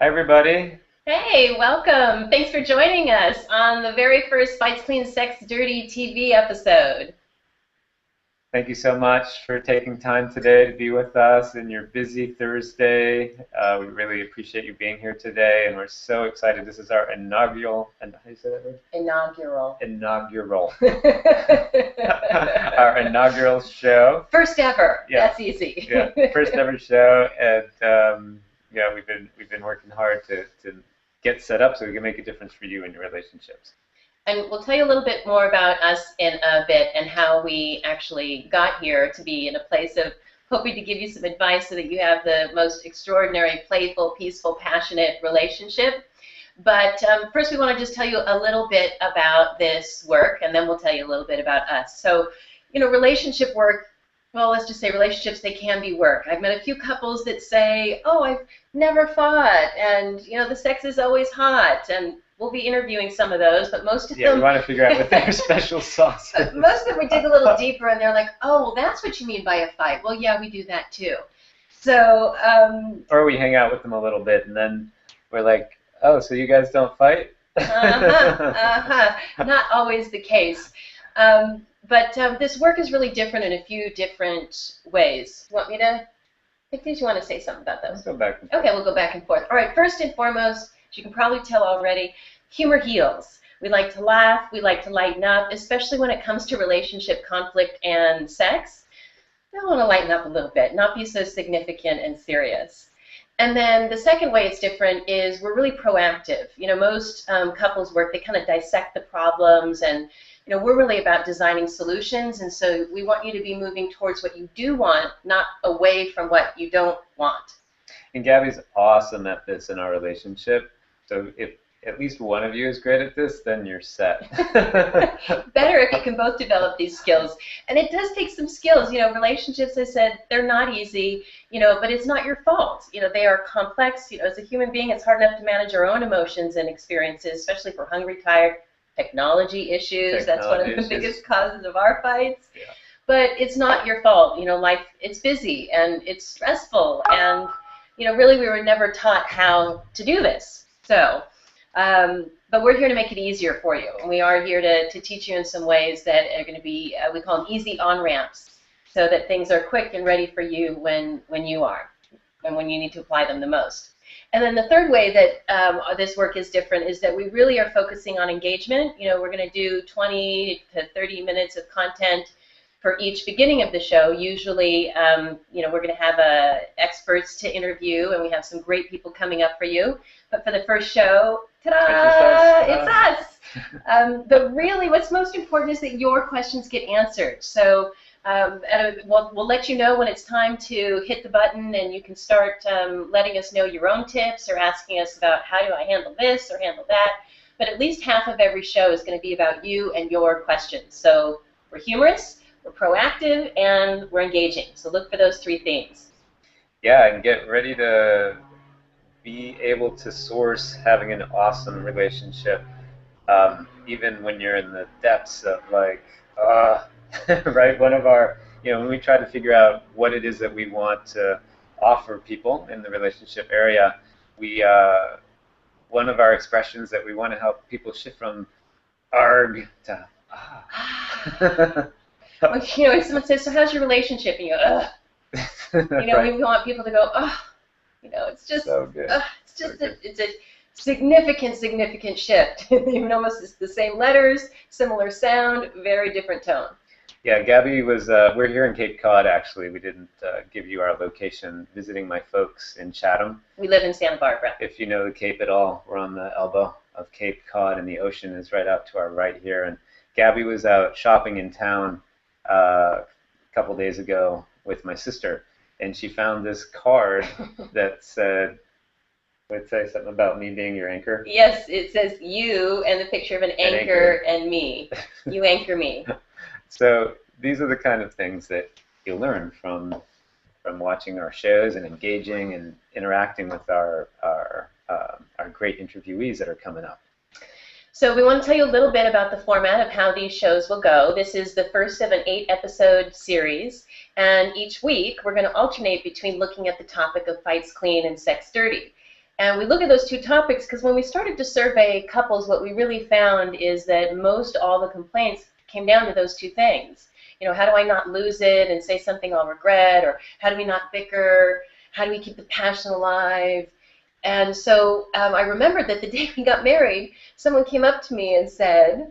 Hi, everybody. Hey, welcome. Thanks for joining us on the very first Fights Clean Sex Dirty TV episode. Thank you so much for taking time today to be with us in your busy Thursday. We really appreciate you being here today, and we're so excited. This is our inaugural, and how do you say that word? Inaugural. Inaugural. Our inaugural show. First ever. Yeah. That's easy. Yeah, first ever show, and yeah, we've been working hard to get set up so we can make a difference for you in your relationships. And we'll tell you a little bit more about us in a bit and how we actually got here to be in a place of hoping to give you some advice so that you have the most extraordinary, playful, peaceful, passionate relationship. But first, we want to just tell you a little bit about this work, and then we'll tell you a little bit about us. So, relationship work, well, let's just say relationships, they can be work. I've met a few couples that say, oh, I've never fought, and, the sex is always hot, and we'll be interviewing some of those, but most of Yeah, them... we want to figure out what their special sauce is. Most of them we dig a little deeper, and they're like, oh, well, that's what you mean by a fight. Well, yeah, we do that, too. So... Or we hang out with them a little bit, and then we're like, oh, so you guys don't fight? Not always the case. But this work is really different in a few different ways. You want me to pick these? You want to say something about those? Let's go back and forth. Okay, we'll go back and forth. All right, first and foremost, as you can probably tell already, humor heals. We like to laugh. We like to lighten up, especially when it comes to relationship conflict and sex. We want to lighten up a little bit, not be so significant and serious. And then the second way it's different is we're really proactive. Most couples work, they kind of dissect the problems, and we're really about designing solutions, and so we want you to be moving towards what you do want, not away from what you don't want. And Gabby's awesome at this in our relationship. So if at least one of you is great at this, then you're set. Better if you can both develop these skills. And it does take some skills. Relationships, I said, they're not easy, but it's not your fault. They are complex. As a human being, it's hard enough to manage our own emotions and experiences, especially if we're hungry, tired, technology issues. That's one of the biggest causes of our fights. Yeah. But it's not your fault. Life, it's busy and it's stressful. And, really we were never taught how to do this. So, but we're here to make it easier for you. And we are here to teach you in some ways that are going to be, we call them easy on-ramps, so that things are quick and ready for you when you are, and when you need to apply them the most. And then the third way that this work is different is that we really are focusing on engagement. We're going to do 20 to 30 minutes of content for each beginning of the show. Usually, we're going to have experts to interview, and we have some great people coming up for you. But for the first show, ta-da, it's us. But really, what's most important is that your questions get answered. So we'll let you know when it's time to hit the button, and you can start letting us know your own tips or asking us about how do I handle this or handle that. But at least half of every show is going to be about you and your questions. So we're humorous, we're proactive, and we're engaging. So look for those three themes. Yeah, and get ready to be able to source having an awesome relationship, even when you're in the depths of right? One of our, when we try to figure out what it is that we want to offer people in the relationship area, one of our expressions that we want to help people shift from arg to ah. When someone says, so how's your relationship? And you go, ugh. Right. We want people to go, oh. It's just, so good. It's just so it's a significant shift. Even almost it's the same letters, similar sound, very different tone. Yeah, Gabby was, we're here in Cape Cod, actually. We didn't give you our location, visiting my folks in Chatham. We live in Santa Barbara. If you know the Cape at all, we're on the elbow of Cape Cod, and the ocean is right out to our right here. And Gabby was out shopping in town a couple days ago with my sister, and she found this card that said, would it say something about me being your anchor? Yes, it says you and the picture of an anchor and me. You anchor me. So these are the kind of things that you learn from watching our shows and engaging and interacting with our great interviewees that are coming up. So we want to tell you a little bit about the format of how these shows will go. This is the first of an 8-episode series, and each week we're going to alternate between looking at the topic of fights clean and sex dirty. And we look at those two topics because when we started to survey couples, what we really found is that most all the complaints came down to those two things. You know, how do I not lose it and say something I'll regret? Or how do we not bicker? How do we keep the passion alive? And so I remembered that the day we got married, someone came up to me and said,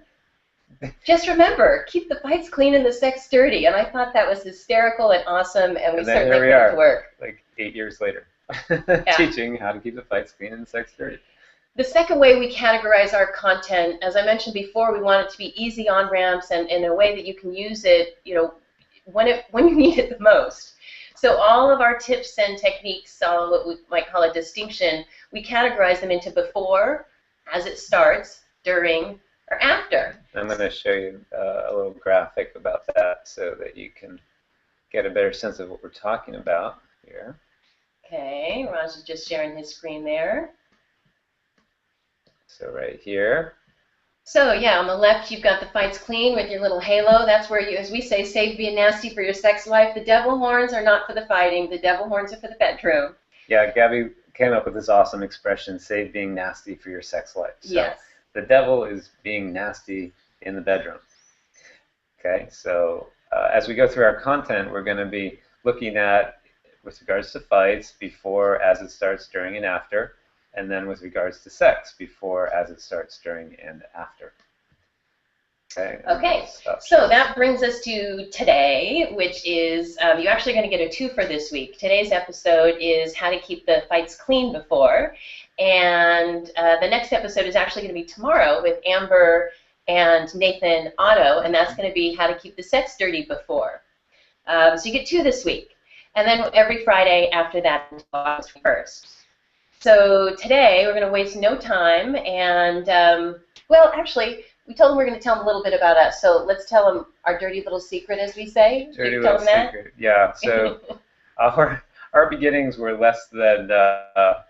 just remember, keep the fights clean and the sex dirty. And I thought that was hysterical and awesome, and we certainly put it to work. Like 8 years later, Yeah. teaching how to keep the fights clean and the sex dirty. The second way we categorize our content, as I mentioned before, we want it to be easy on-ramps and in a way that you can use it, you know, when you need it the most. So all of our tips and techniques, what we might call a distinction, we categorize them into before, as it starts, during, or after. I'm going to show you a little graphic about that so that you can get a better sense of what we're talking about here. Okay, Raj is just sharing his screen there. So right here. So yeah, on the left you've got the fights clean with your little halo. That's where you, as we say, save being nasty for your sex life. The devil horns are not for the fighting. The devil horns are for the bedroom. Yeah, Gabby came up with this awesome expression, save being nasty for your sex life. So yes. The devil is being nasty in the bedroom. Okay, so as we go through our content, we're going to be looking at, with regards to fights, before, as it starts, during, and after. And then with regards to sex, before, as it starts, during, and after. Okay, so that brings us to today, which is, you're actually going to get a twofer this week. Today's episode is how to keep the fights clean before. And the next episode is actually going to be tomorrow with Amber and Nathan Otto, and that's going to be how to keep the sex dirty before. So you get two this week. And then every Friday after that until August 1st. So today we're going to waste no time, and well, actually, we told them we're going to tell them a little bit about us. So let's tell them our dirty little secret, as we say. Dirty little secret. Yeah. So our beginnings were less than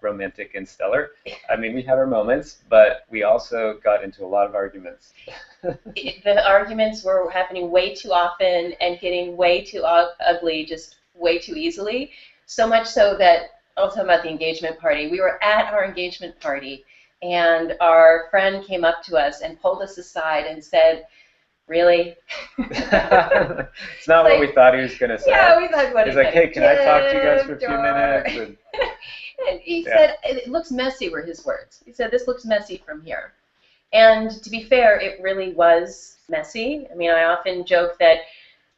romantic and stellar. I mean, we had our moments, but we also got into a lot of arguments. The arguments were happening way too often and getting way too ugly, just way too easily. So much so that, I'll tell about the engagement party. We were at our engagement party, and our friend came up to us and pulled us aside and said, really? It's not what we thought he was going to say. Yeah, we thought what he's like, hey, can I talk to you guys for a few minutes? And he said, it looks messy, were his words. He said, this looks messy from here. And to be fair, it really was messy. I mean, I often joke that,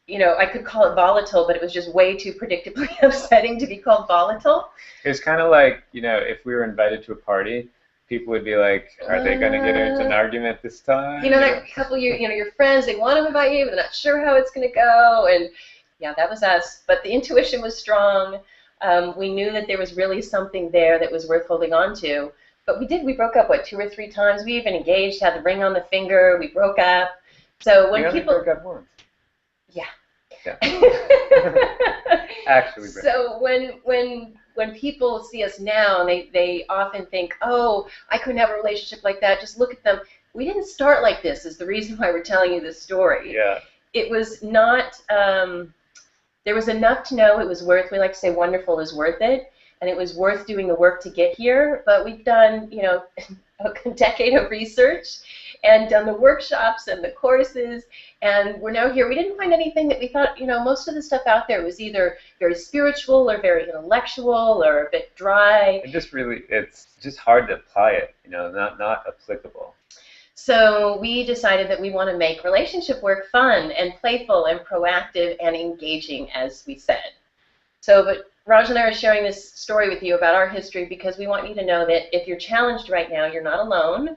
you know, I could call it volatile, but it was just way too predictably upsetting to be called volatile. It was kind of like, you know, if we were invited to a party, people would be like, are they going to get into an argument this time? You know, that couple, you know, your friends, they want to invite you, but they're not sure how it's going to go. And yeah, that was us. But the intuition was strong. We knew that there was really something there that was worth holding on to. But we broke up, what, 2 or 3 times? We even engaged, had the ring on the finger, we broke up. So when people broke up once. Yeah. Actually, so when people see us now, and they often think, oh, I couldn't have a relationship like that. Just look at them. We didn't start like this is the reason why we're telling you this story. Yeah. It was not, there was enough to know it was worth, we like to say wonderful is worth it, and it was worth doing the work to get here. But we've done, you know, a decade of research and done the workshops and the courses, and we're now here. We didn't find anything that we thought, you know, most of the stuff out there was either very spiritual or very intellectual or a bit dry. It's just hard to apply it, you know, not applicable. So we decided that we want to make relationship work fun and playful and proactive and engaging, as we said. So, but Raj and I are sharing this story with you about our history because we want you to know that if you're challenged right now, you're not alone.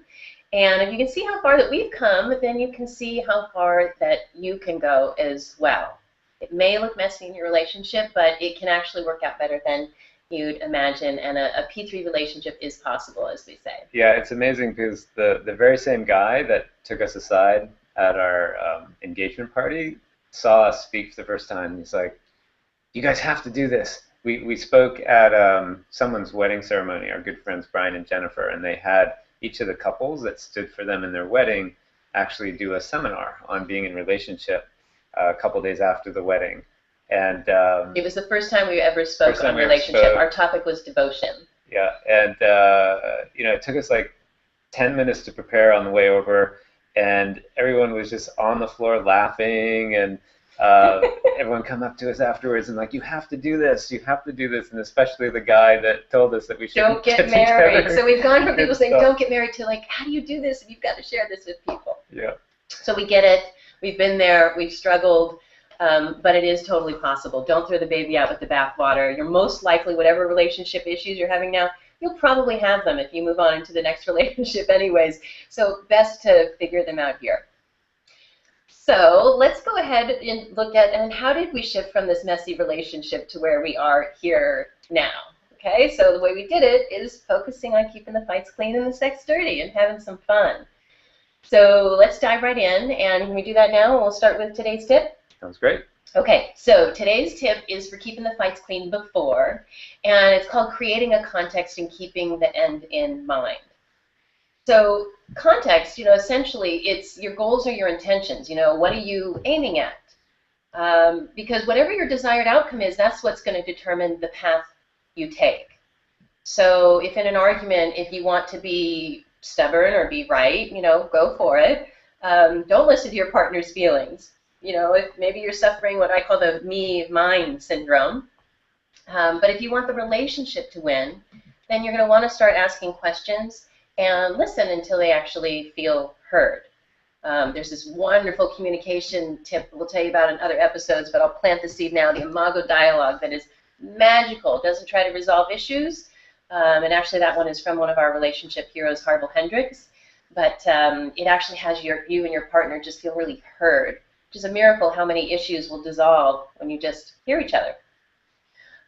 And if you can see how far that we've come, then you can see how far that you can go as well. It may look messy in your relationship, but it can actually work out better than you'd imagine, and a P3 relationship is possible, as we say. Yeah, it's amazing because the very same guy that took us aside at our engagement party saw us speak for the first time. He's like, you guys have to do this. We spoke at someone's wedding ceremony, our good friends Brian and Jennifer, and they had each of the couples that stood for them in their wedding actually do a seminar on being in relationship a couple days after the wedding. And it was the first time we ever spoke on relationship. Our topic was devotion. yeah. And it took us like 10 minutes to prepare on the way over, and everyone was just on the floor laughing, and everyone come up to us afterwards and like, you have to do this, you have to do this, and especially the guy that told us that we shouldn't Don't get married. together. So we've gone from people saying, don't get married, to like, how do you do this? And you've got to share this with people. Yeah. So we get it. We've been there. We've struggled. But it is totally possible. Don't throw the baby out with the bathwater. You're most likely, whatever relationship issues you're having now, you'll probably have them if you move on into the next relationship anyways. So best to figure them out here. So let's go ahead and look at, and how did we shift from this messy relationship to where we are here now? Okay, so the way we did it is focusing on keeping the fights clean and the sex dirty and having some fun. So let's dive right in, and can we do that now? We'll start with today's tip. Sounds great. Okay, so today's tip is for keeping the fights clean before, and it's called creating a context and keeping the end in mind. So context, essentially it's your goals or your intentions. What are you aiming at? Because whatever your desired outcome is, that's what's going to determine the path you take. So if in an argument, if you want to be stubborn or be right, go for it. Don't listen to your partner's feelings. If maybe you're suffering what I call the me-mine syndrome. But if you want the relationship to win, then you're going to want to start asking questions and listen until they actually feel heard. There's this wonderful communication tip we'll tell you about in other episodes, but I'll plant the seed now, the Imago dialogue, that is magical. It doesn't try to resolve issues. And actually that one is from one of our relationship heroes, Harville Hendricks. But it actually has you and your partner just feel really heard, which is a miracle how many issues will dissolve when you just hear each other.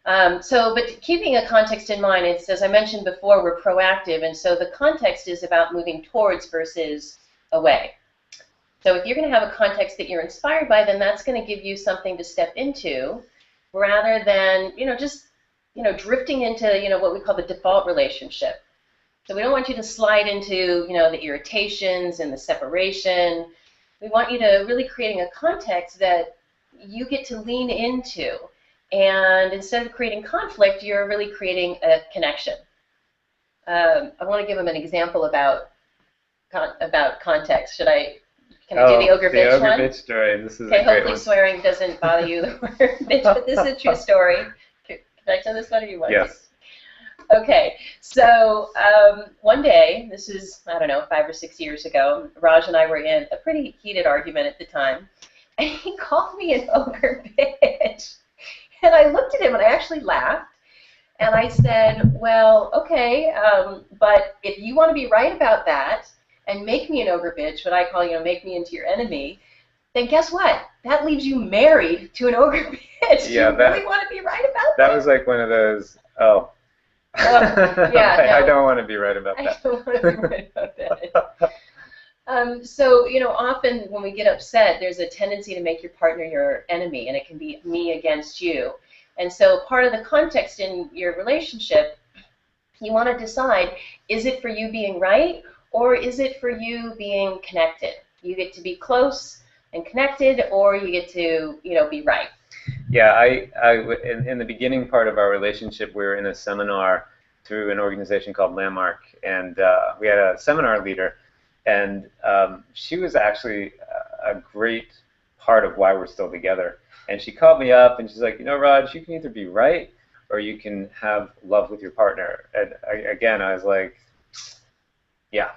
But keeping a context in mind, it's, as I mentioned before, we're proactive, and so the context is about moving towards versus away. So if you're going to have a context that you're inspired by, then that's going to give you something to step into, rather than drifting into what we call the default relationship. So we don't want you to slide into the irritations and the separation. We want you to really creating a context that you get to lean into. And instead of creating conflict, you're really creating a connection. I want to give them an example about context. Can I do the ogre bitch one? The ogre bitch story. This is okay, a great hopefully one. swearing doesn't bother you, the word bitch, but this is a true story. Can I tell this one, or you want? Yes. Okay, so one day, this is, 5 or 6 years ago, Raj and I were in a pretty heated argument at the time, and he called me an ogre bitch. And I looked at him and I actually laughed. And I said, well, okay, but if you want to be right about that and make me an ogre bitch, what I call, make me into your enemy, then guess what? That leaves you married to an ogre bitch. Yeah, you really want to be right about that? That was like one of those, yeah, I don't want to be right about that. I don't want to be right about that. So, often when we get upset, there's a tendency to make your partner your enemy, and it can be me against you. And so part of the context in your relationship, you want to decide, is it for you being right, or is it for you being connected? You get to be close and connected, or you get to, be right. Yeah, in the beginning part of our relationship, we were in a seminar through an organization called Landmark, and we had a seminar leader. And she was actually a great part of why we're still together. And she called me up and she's like, Raj, you can either be right or you can have love with your partner. And again, I was like, yeah.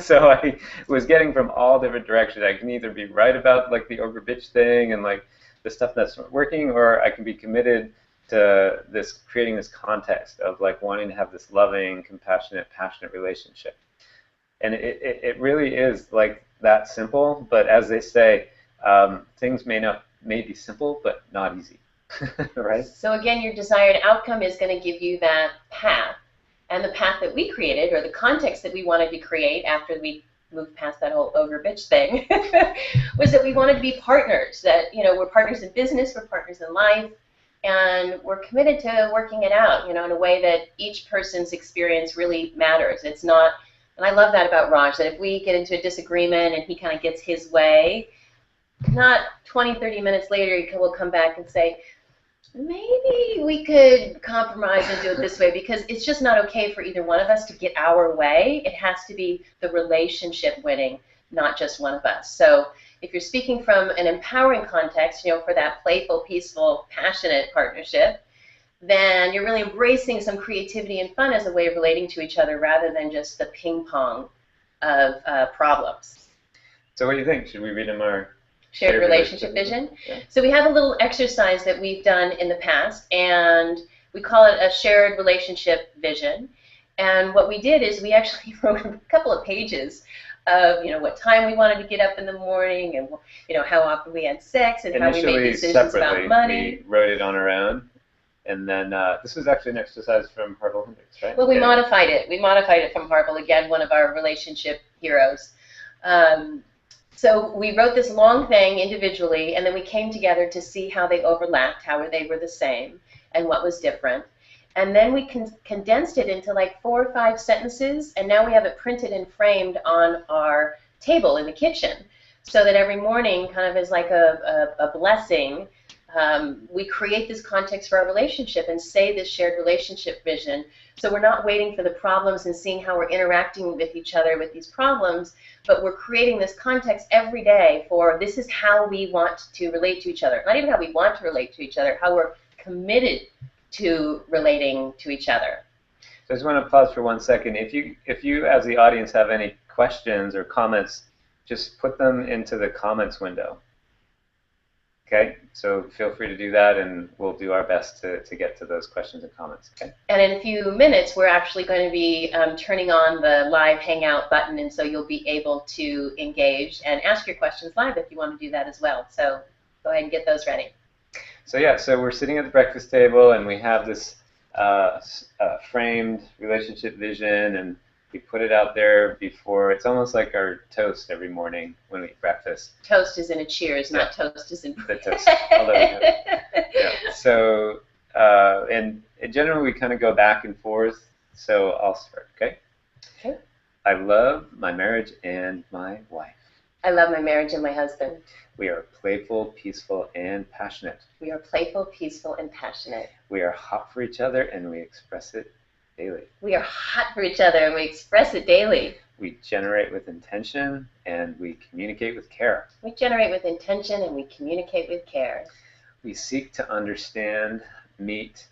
So I was getting from all different directions. I can either be right about like the ogre bitch thing and like the stuff that's not working, or I can be committed to creating this context of like wanting to have this loving, compassionate, passionate relationship. And it really is like that simple, but as they say, things may be simple, but not easy, right? So again, your desired outcome is going to give you that path. And the path that we created, or the context that we wanted to create after we moved past that whole ogre bitch thing, was that we wanted to be partners, that, we're partners in business, we're partners in life, and we're committed to working it out, in a way that each person's experience really matters. It's not. And I love that about Raj, that if we get into a disagreement and he kind of gets his way, not 20, 30 minutes later he will come back and say, Maybe we could compromise and do it this way because it's just not okay for either one of us to get our way. It has to be the relationship winning, not just one of us. So if you're speaking from an empowering context, for that playful, peaceful, passionate partnership, then you're really embracing some creativity and fun as a way of relating to each other rather than just the ping pong of problems. So what do you think? Should we read them our shared relationship vision? Yeah. So we have a little exercise that we've done in the past, and we call it a shared relationship vision. And what we did is we actually wrote a couple of pages of what time we wanted to get up in the morning, and how often we had sex, and how we made decisions about money. We wrote it on our own. And then this was actually an exercise from Harville Hendricks, right? Well, we modified it. We modified it from Harville, again, one of our relationship heroes. So we wrote this long thing individually, and then we came together to see how they overlapped, how they were the same, and what was different. And then we condensed it into like 4 or 5 sentences, and now we have it printed and framed on our table in the kitchen, so that every morning kind of is like a blessing. We create this context for our relationship and say this shared relationship vision. So we're not waiting for the problems and seeing how we're interacting with each other with these problems, but we're creating this context every day for this is how we want to relate to each other. Not even how we want to relate to each other, how we're committed to relating to each other. So I just want to pause for 1 second. If you as the audience have any questions or comments, just put them into the comments window. Okay, so feel free to do that, and we'll do our best to get to those questions and comments. Okay. And in a few minutes, we're actually going to be turning on the live Hangout button, and so you'll be able to engage and ask your questions live if you want to do that as well. So go ahead and get those ready. So yeah, so we're sitting at the breakfast table, and we have this framed relationship vision, and we put it out there before. It's almost like our toast every morning when we eat breakfast. Toast is in a cheers, not toast is in the toast. Yeah. So, and generally we kind of go back and forth. So I'll start, okay? Okay. I love my marriage and my wife. I love my marriage and my husband. We are playful, peaceful, and passionate. We are playful, peaceful, and passionate. We are hot for each other, and we express it daily. We are hot for each other, and we express it daily. We generate with intention, and we communicate with care. We generate with intention, and we communicate with care. We seek to understand, meet,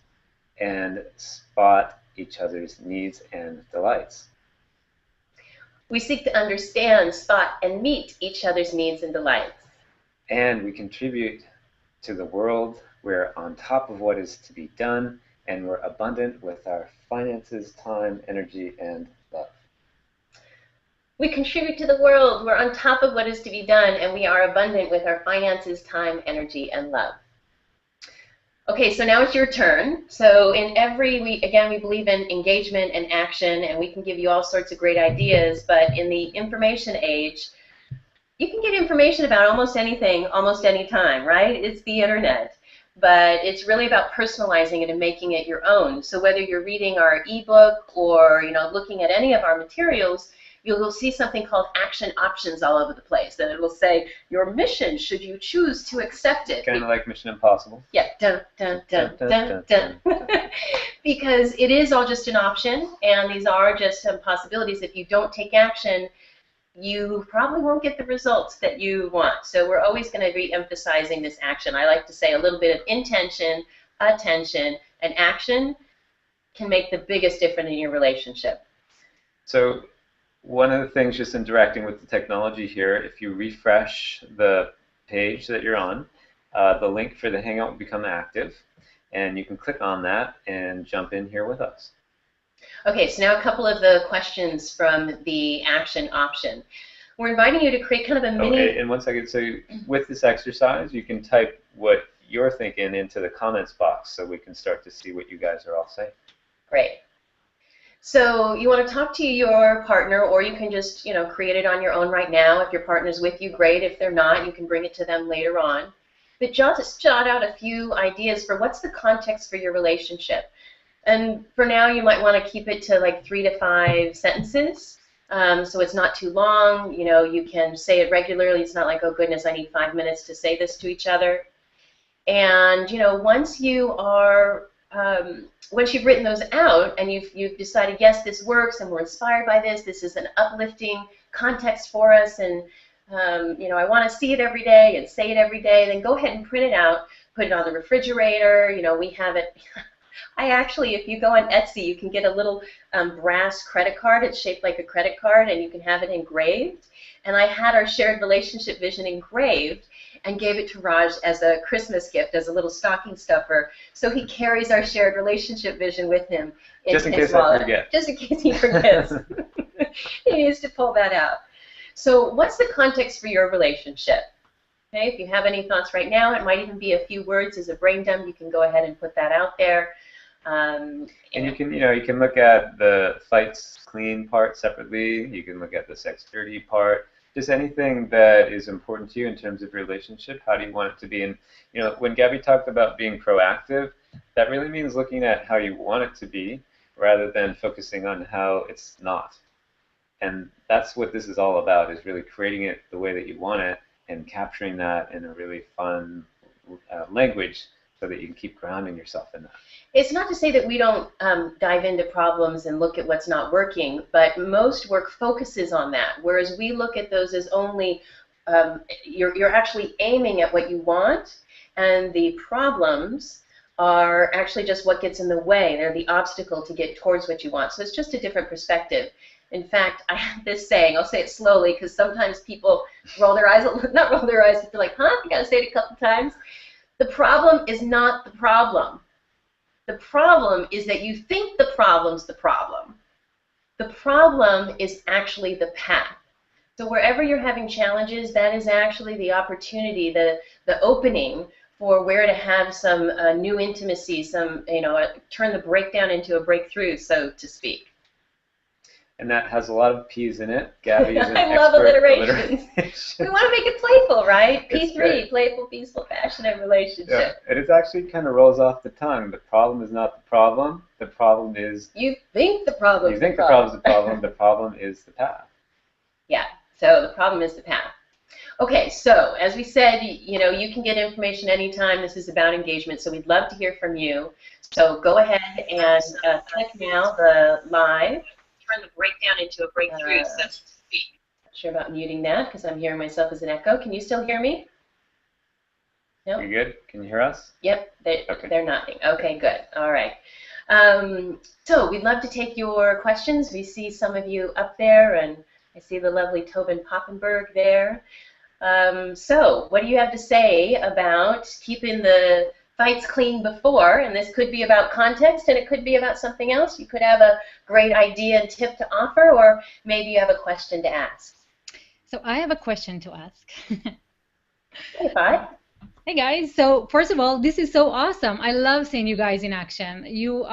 and spot each other's needs and delights. We seek to understand, spot, and meet each other's needs and delights. And we contribute to the world. We're on top of what is to be done, and we're abundant with our finances, time, energy, and love. We contribute to the world. We're on top of what is to be done, and we are abundant with our finances, time, energy, and love. Okay, so now it's your turn. So in we believe in engagement and action, and we can give you all sorts of great ideas, but in the information age, you can get information about almost anything, almost any time, right? It's the internet. But it's really about personalizing it and making it your own. So whether you're reading our ebook or looking at any of our materials, you'll see something called action options all over the place. And it will say, your mission, should you choose to accept it. Kind of like Mission Impossible. Yeah, dun, dun, dun, dun, dun. Because it is all just an option, and these are just some possibilities. If you don't take action, you probably won't get the results that you want. So we're always going to be emphasizing this action. I like to say a little bit of intention, attention, and action can make the biggest difference in your relationship. So one of the things, just interacting with the technology here, if you refresh the page that you're on, the link for the Hangout will become active, and you can click on that and jump in here with us. Okay, so now a couple of the questions from the action option. We're inviting you to create kind of a mini... Okay, and 1 second. So with this exercise, you can type what you're thinking into the comments box so we can start to see what you guys are all saying. Great. So you want to talk to your partner, or you can just create it on your own right now. If your partner's with you, great. If they're not, you can bring it to them later on. But just jot out a few ideas for what's the context for your relationship. And for now, you might want to keep it to like 3 to 5 sentences, so it's not too long. You can say it regularly. It's not like, oh goodness, I need 5 minutes to say this to each other. And once once you've written those out and you've decided, yes, this works, and we're inspired by this. This is an uplifting context for us, and I want to see it every day and say it every day. Then go ahead and print it out, put it on the refrigerator. We have it. I actually, if you go on Etsy, you can get a little brass credit card. It's shaped like a credit card, and you can have it engraved. And I had our shared relationship vision engraved and gave it to Raj as a Christmas gift, as a little stocking stuffer. So he carries our shared relationship vision with him in Just in his case wallet. I forget. Just in case he forgets. He needs to pull that out. So what's the context for your relationship? Okay, if you have any thoughts right now, it might even be a few words as a brain dump. You can go ahead and put that out there. And you can look at the fights clean part separately. You can look at the sex dirty part. Just anything that is important to you in terms of your relationship. How do you want it to be? And when Gabby talked about being proactive, that really means looking at how you want it to be rather than focusing on how it's not. And that's what this is all about, is really creating it the way that you want it and capturing that in a really fun language so that you can keep grounding yourself in that. It's not to say that we don't dive into problems and look at what's not working, but most work focuses on that, whereas we look at those as only, you're actually aiming at what you want, and the problems are actually just what gets in the way. They're the obstacle to get towards what you want. So it's just a different perspective. In fact, I have this saying, I'll say it slowly because sometimes people roll their eyes, not roll their eyes, but they're like, huh, you gotta say it a couple times. The problem is not the problem. The problem is that you think the problem's the problem. The problem is actually the path. So wherever you're having challenges, that is actually the opportunity, the opening for where to have some new intimacy, some, turn the breakdown into a breakthrough, so to speak. And that has a lot of P's in it. Gabby is an I love expert alliteration. We want to make it playful, right? It's P3, great. Playful, peaceful, passionate relationship. Yeah, and it actually kind of rolls off the tongue. The problem is not the problem. The problem is... You think the problem You think the problem's the problem. The problem is the path. Yeah, so the problem is the path. Okay, so as we said, you can get information anytime. This is about engagement, so we'd love to hear from you. So go ahead and click now the live. Turn the breakdown into a breakthrough, so to speak. Not sure about muting that because I'm hearing myself as an echo. Can you still hear me? No? You good? Can you hear us? Yep, Okay. they're nodding. Okay, good. All right. So we'd love to take your questions. We see some of you up there, and I see the lovely Tobin Poppenberg there. So what do you have to say about keeping the fights clean before? And this could be about context, and it could be about something else. You could have a great idea and tip to offer, or maybe you have a question to ask. So I have a question to ask. Hey, bye. Hey guys, so first of all, this is so awesome. I love seeing you guys in action. You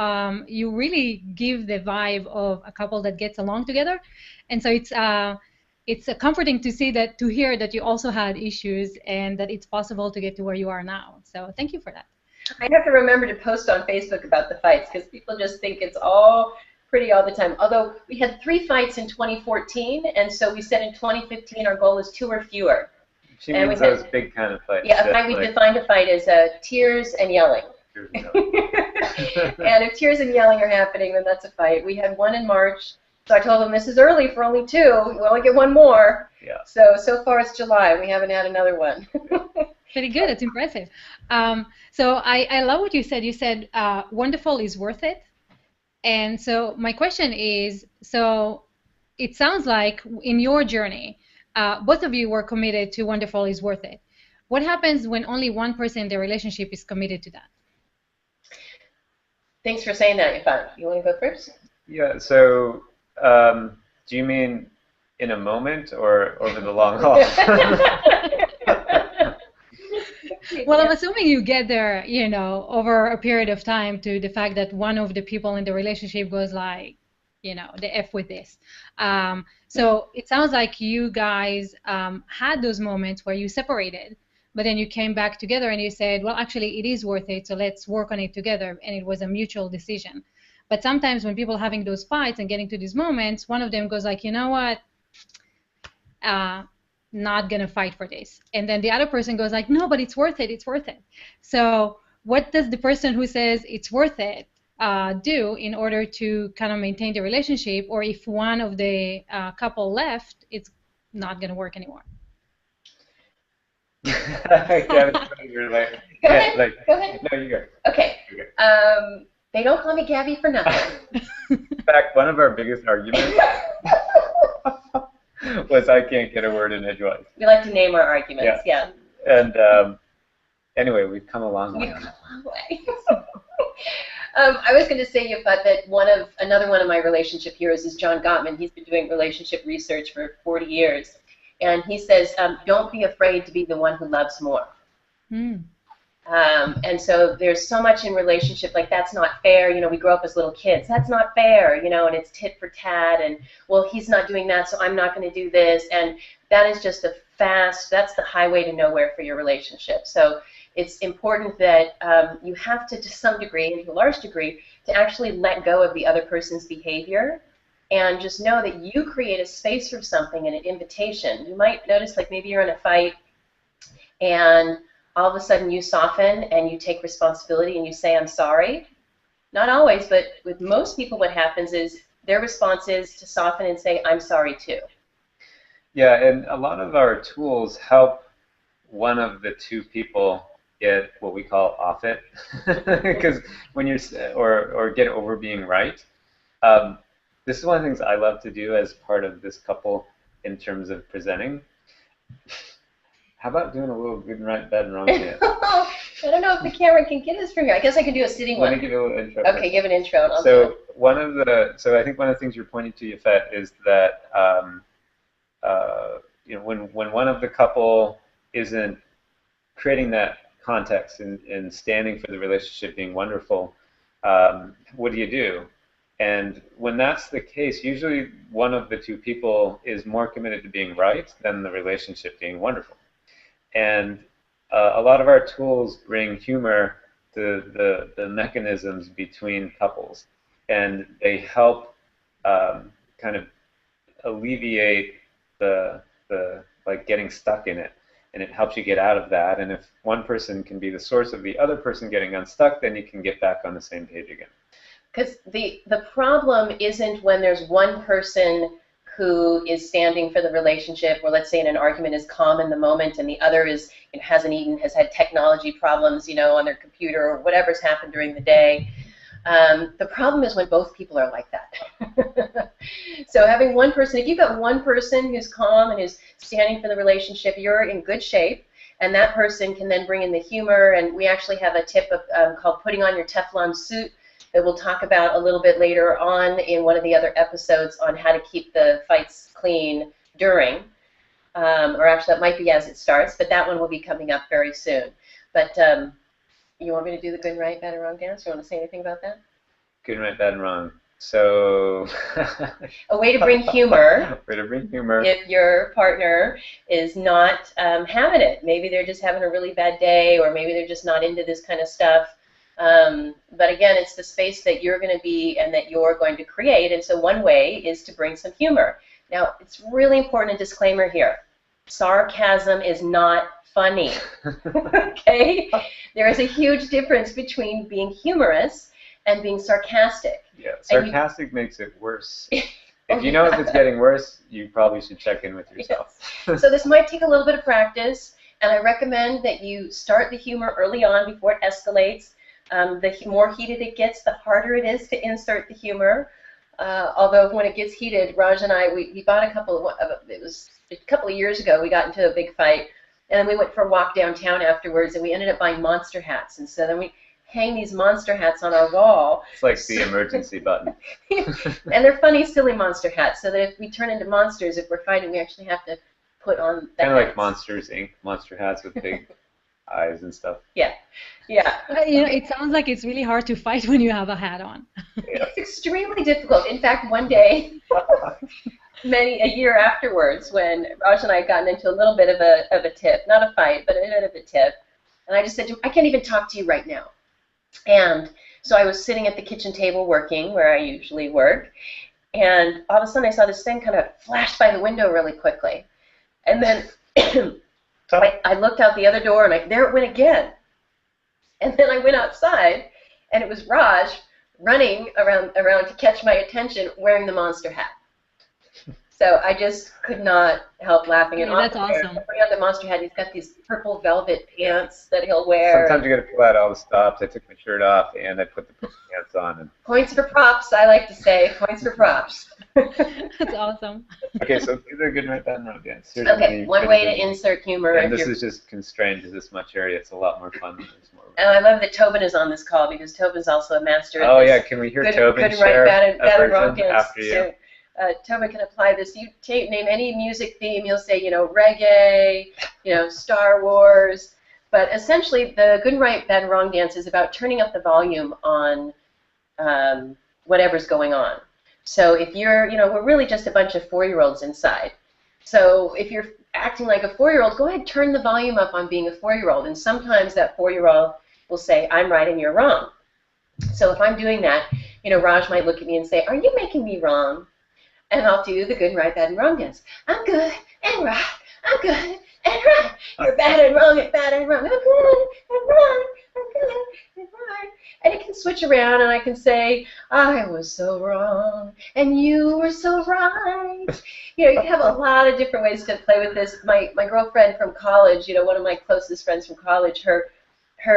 really give the vibe of a couple that gets along together, and so it's comforting to see that, to hear that you also had issues and that it's possible to get to where you are now. So thank you for that. I have to remember to post on Facebook about the fights because people just think it's all pretty all the time. Although we had 3 fights in 2014, and so we said in 2015 our goal is 2 or fewer. She means those big kind of fights. Yeah, we defined a fight as tears and yelling. Tears and yelling. And if tears and yelling are happening, then that's a fight. We had 1 in March, so I told them this is early for only 2. We only get 1 more. Yeah. So far it's July. We haven't had another one. Pretty good. It's impressive. So I love what you said. You said wonderful is worth it. And so my question is, so it sounds like in your journey, both of you were committed to wonderful is worth it. What happens when only one person in the relationship is committed to that? Thanks for saying that, Yvonne. You want to go first? Yeah, so do you mean in a moment or over the long haul? Well, I'm assuming you get there, over a period of time, to the fact that one of the people in the relationship goes like, the F with this. So it sounds like you guys had those moments where you separated, but then you came back together and you said, well, actually, it is worth it, so let's work on it together, and it was a mutual decision. But sometimes when people are having those fights and getting to these moments, one of them goes like, you know what, not gonna fight for this. And then the other person goes like, no, but it's worth it, it's worth it. So what does the person who says it's worth it do in order to kind of maintain the relationship? Or if one of the couple left, it's not gonna work anymore. Gavin's funny, you're like, Go yeah, ahead. like, Go ahead. no, you go. Okay. You go. They don't call me Gabby for nothing. In fact, one of our biggest arguments was I can't get a word in edgewise. We like to name our arguments. Yeah. And anyway, we've come a long way. We've come a long way. I was going to say, Yafat, that another one of my relationship heroes is John Gottman. He's been doing relationship research for 40 years. And he says, don't be afraid to be the one who loves more. Mm. And so there's so much in relationship, like that's not fair. You know, we grow up as little kids. That's not fair, you know, and it's tit for tat. And, well, he's not doing that, so I'm not going to do this. And that is just that's the highway to nowhere for your relationship. So it's important that you have to some degree, and to a large degree, to actually let go of the other person's behavior and just know that you create a space for something and an invitation. You might notice, like, maybe you're in a fight and all of a sudden you soften and you take responsibility and you say, I'm sorry. Not always, but with most people what happens is their response is to soften and say, I'm sorry too. Yeah, and a lot of our tools help one of the two people get what we call off it, because when you're, or get over being right. This is one of the things I love to do as part of this couple in terms of presenting. How about doing a little good and right, bad and wrong dance? I don't know if the camera can get us from here. I guess I could do a sitting one. Let me give you a little intro. Okay, give an intro. And So I think one of the things you're pointing to, Yafet, is that you know, when one of the couple isn't creating that context and standing for the relationship being wonderful, what do you do? And when that's the case, usually one of the two people is more committed to being right than the relationship being wonderful. And a lot of our tools bring humor to the mechanisms between couples, and they help kind of alleviate the like getting stuck in it, and it helps you get out of that. And if one person can be the source of the other person getting unstuck, then you can get back on the same page again. Because the problem isn't when there's one person who is standing for the relationship, or let's say in an argument is calm in the moment, and the other is, you know, hasn't eaten, has had technology problems, you know, on their computer, or whatever's happened during the day. The problem is when both people are like that. So having one person, if you've got one person who's calm and who's standing for the relationship, you're in good shape, and that person can then bring in the humor. And we actually have a tip called putting on your Teflon suit that we'll talk about a little bit later on in one of the other episodes on how to keep the fights clean during, or actually that might be as it starts, but that one will be coming up very soon. But you want me to do the good, right, bad, and wrong dance? You want to say anything about that? Good, right, bad, and wrong. So a way to bring humor. Way to bring humor. If your partner is not having it, maybe they're just having a really bad day, or maybe they're just not into this kind of stuff. But again, it's the space that you're going to be and that you're going to create. And so one way is to bring some humor. Now, it's really important, a disclaimer here. Sarcasm is not funny. Okay? There is a huge difference between being humorous and being sarcastic. Yeah, sarcastic makes it worse. If you know if it's getting worse, you probably should check in with yourself. Yes. So this might take a little bit of practice, and I recommend that you start the humor early on before it escalates. The more heated it gets, the harder it is to insert the humor. Although when it gets heated, Raj and I, we bought it was a couple of years ago, we got into a big fight, and then we went for a walk downtown afterwards, and we ended up buying monster hats. And so then we hang these monster hats on our wall. It's like the emergency button. And they're funny, silly monster hats, so that if we turn into monsters, if we're fighting, we actually have to put on the kind of hats. like Monsters, Inc. monster hats with big eyes and stuff. Yeah, yeah. You know, it sounds like it's really hard to fight when you have a hat on. It's extremely difficult. In fact, one day, a year afterwards, when Raj and I had gotten into a little bit of a tiff, not a fight, but a bit of a tiff, and I just said to him, I can't even talk to you right now. And so I was sitting at the kitchen table working, where I usually work, and all of a sudden I saw this thing kind of flash by the window really quickly. And then I looked out the other door, and there it went again. And then I went outside, and it was Raj running around to catch my attention wearing the monster hat. So I just could not help laughing. And that's awesome. Bring out the monster hat. He's got these purple velvet pants that he'll wear. Sometimes you got to pull out all the stops. I took my shirt off and I put the pants on. And... Points for props, I like to say. Points for props. That's awesome. Okay, so they're good right then, right? Yes. Okay, one way to insert humor. And this is just constrained to this much area. It's a lot more fun. And I love that Tobin is on this call because Tobin's also a master at this. Oh yeah, can we hear Tobin share bad and wrong after you? So, Tobin can apply this. You name any music theme, you'll say, reggae, Star Wars. But essentially, the good and right, bad and wrong dance is about turning up the volume on whatever's going on. So if you're, we're really just a bunch of 4-year-olds inside. So if you're acting like a 4-year-old, go ahead, turn the volume up on being a 4-year-old. And sometimes that 4-year-old will say, I'm right and you're wrong. So if I'm doing that, Raj might look at me and say, are you making me wrong? And I'll do the good and right, bad and wrong dance. I'm good and right. I'm good and right. You're bad and wrong and bad and wrong. I'm good and right. I'm good and right. And it can switch around, and I can say, I was so wrong, and you were so right. You can have a lot of different ways to play with this. My girlfriend from college, one of my closest friends from college,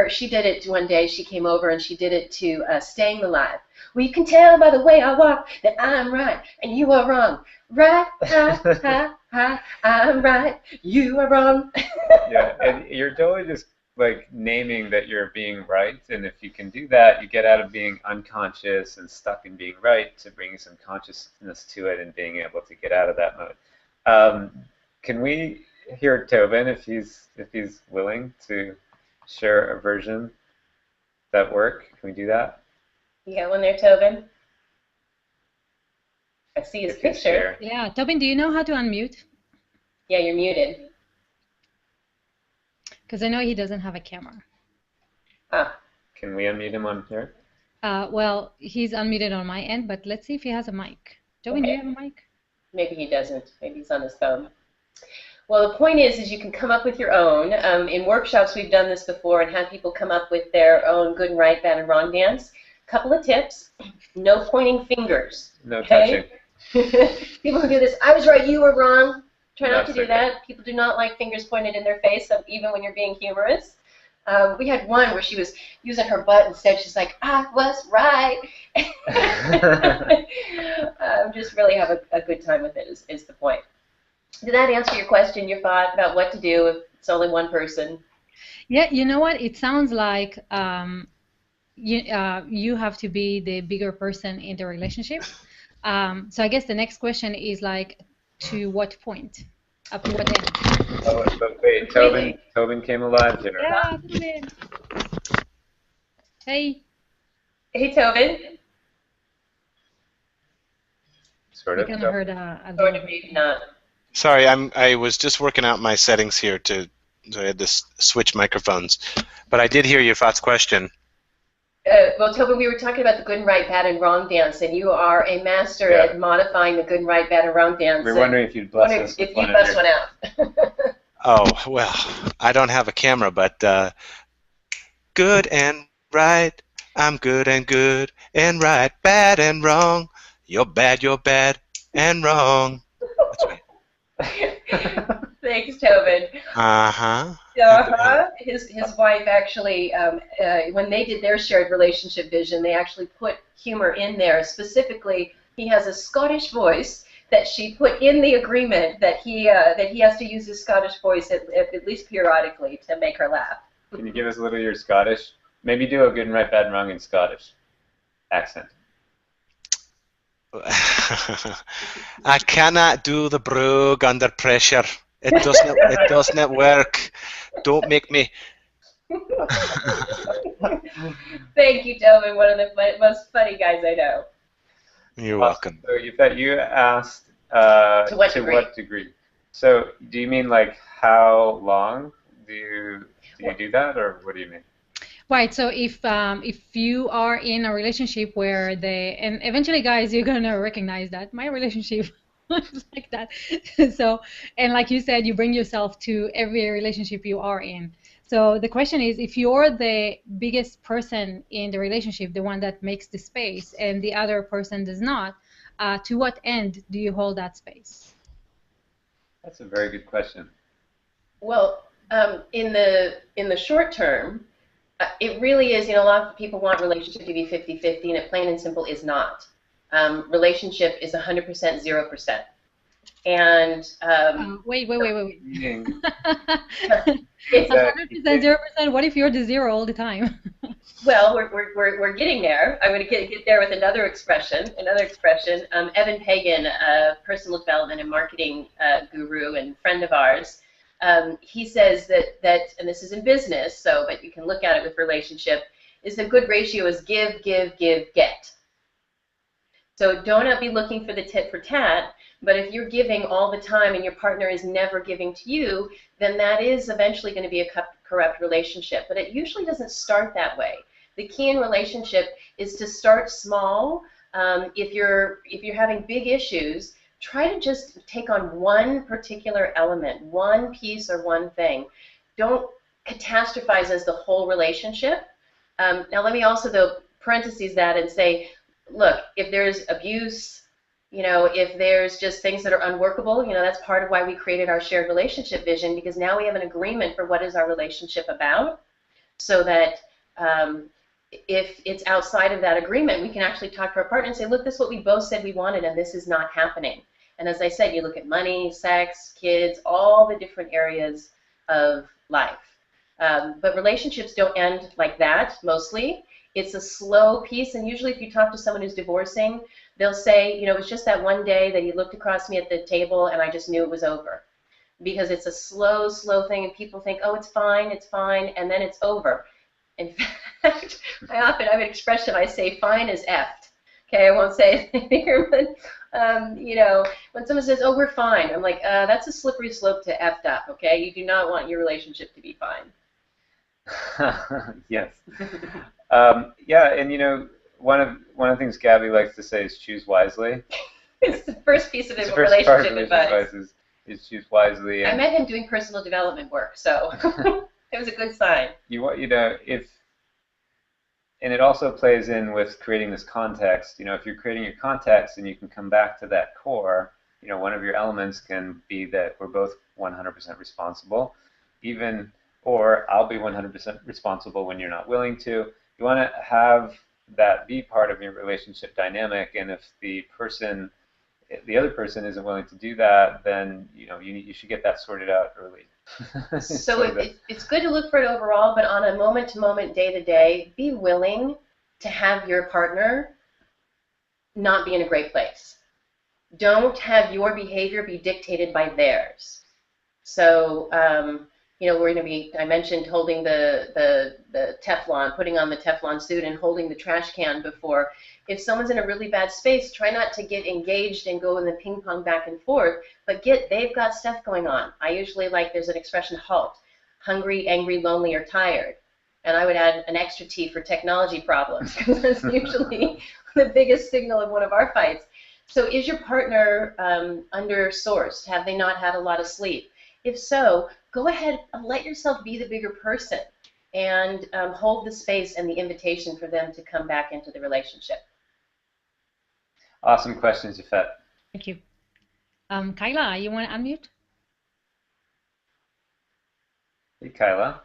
she did it one day. She came over, and she did it to Staying Alive. Well, you can tell by the way I walk that I'm right and you are wrong. Right, I'm right, you are wrong. Yeah, and you're totally just like naming that you're being right, and if you can do that, you get out of being unconscious and stuck in being right to bringing some consciousness to it and being able to get out of that mode. Can we hear Tobin if he's willing to share a version that work? Can we do that? You got one there, Tobin? I see his picture. Yeah, Tobin, do you know how to unmute? Yeah, you're muted. Because I know he doesn't have a camera. Ah. Can we unmute him on here? Well, he's unmuted on my end, but let's see if he has a mic. Tobin, do you have a mic? Maybe he doesn't. Maybe he's on his phone. Well, the point is you can come up with your own. In workshops, we've done this before and had people come up with their own good and right, bad and wrong dance. Couple of tips. No pointing fingers. No touching. People who do this, I was right, you were wrong. Try not to do that. People do not like fingers pointed in their face, even when you're being humorous. We had one where she was using her butt instead. She's like, I was right. Just really have a good time with it is the point. Did that answer your question, your thought about what to do if it's only one person? Yeah, you know what? It sounds like you have to be the bigger person in the relationship. So I guess the next question is like, to what point? Up to what end? Oh, but wait, Tobin came alive here. Yeah, Tobin. Hey. Hey, Tobin. Sort of. You kind of heard a Sort of, maybe not. Sorry, I was just working out my settings here so I had to switch microphones. But I did hear your thoughts question. Well, Tobin, we were talking about the good and right, bad and wrong dance, and you are a master at modifying the good and right, bad and wrong dance. We're wondering if you'd bless us. If you bust one out. Oh, well, I don't have a camera, but good and right, I'm good and right, bad and wrong, you're bad and wrong. That's right. Thanks, Tobin. Uh-huh. His wife actually, when they did their shared relationship vision, they actually put humor in there. Specifically, he has a Scottish voice that she put in the agreement that he has to use his Scottish voice at least periodically to make her laugh. Can you give us a little of your Scottish? Maybe do a good and right, bad and wrong in Scottish accent. I cannot do the brogue under pressure. It doesn't work. Don't make me. Thank you, Tobin. One of the most funny guys I know. You're welcome. So you asked to what degree? So do you mean like how long do you do that, or what do you mean? Right. So if you are in a relationship where and eventually, guys, you're gonna recognize that my relationship It's like that. So, and like you said, you bring yourself to every relationship you are in. So the question is, if you're the biggest person in the relationship, the one that makes the space, and the other person does not, to what end do you hold that space? That's a very good question. Well, in the short term, it really is, a lot of people want relationship to be 50-50, and it plain and simple is not. Relationship is 100% 0%. And Wait. Meaning, it's that 100%, 0%. What if you're the zero all the time? well, we're getting there. I'm going to get there with another expression. Evan Pagan, a personal development and marketing guru and friend of ours, he says that, and this is in business, but you can look at it with relationship, is a good ratio is give, get. So don't be looking for the tit for tat, but if you're giving all the time and your partner is never giving to you, then that is eventually going to be a corrupt relationship. But it usually doesn't start that way. The key in relationship is to start small. If you're having big issues, try to just take on one particular element, one piece or one thing. Don't catastrophize as the whole relationship. Now let me also, though, parentheses that and say, look, if there's abuse, if there's just things that are unworkable, that's part of why we created our shared relationship vision, because now we have an agreement for what is our relationship about, so that if it's outside of that agreement, we can actually talk to our partner and say, look, this is what we both said we wanted, and this is not happening. And as I said, you look at money, sex, kids, all the different areas of life. But relationships don't end like that, mostly. It's a slow piece, and usually if you talk to someone who's divorcing, they'll say, it was just that one day that he looked across me at the table and I just knew it was over. Because it's a slow thing, and people think, oh, it's fine, and then it's over. In fact, I often have an expression, I say, fine is effed. Okay, I won't say it here, but, when someone says, oh, we're fine, I'm like, that's a slippery slope to effed up, okay? You do not want your relationship to be fine. Yes. Yeah, and one of the things Gabby likes to say is choose wisely. It's the first piece of the relationship advice. Is choose wisely. I met him doing personal development work, so it was a good sign. And it also plays in with creating this context. If you're creating a context and you can come back to that core, one of your elements can be that we're both 100% responsible, or I'll be 100% responsible when you're not willing to. You want to have that be part of your relationship dynamic, and if the other person isn't willing to do that, then you should get that sorted out early. So it's good to look for it overall, but on a moment-to-moment, day-to-day, be willing to have your partner not be in a great place. Don't have your behavior be dictated by theirs. So we're going to be, I mentioned holding the Teflon, putting on the Teflon suit and holding the trash can before. If someone's in a really bad space, try not to get engaged and go in the ping pong back and forth, but they've got stuff going on. I usually there's an expression, HALT, hungry, angry, lonely, or tired. And I would add an extra T for technology problems, because that's usually the biggest signal of one of our fights. So is your partner under-sourced? Have they not had a lot of sleep? If so, go ahead and let yourself be the bigger person and hold the space and the invitation for them to come back into the relationship. Awesome questions, Yafet. Thank you. Kyla, you want to unmute? Hey, Kyla.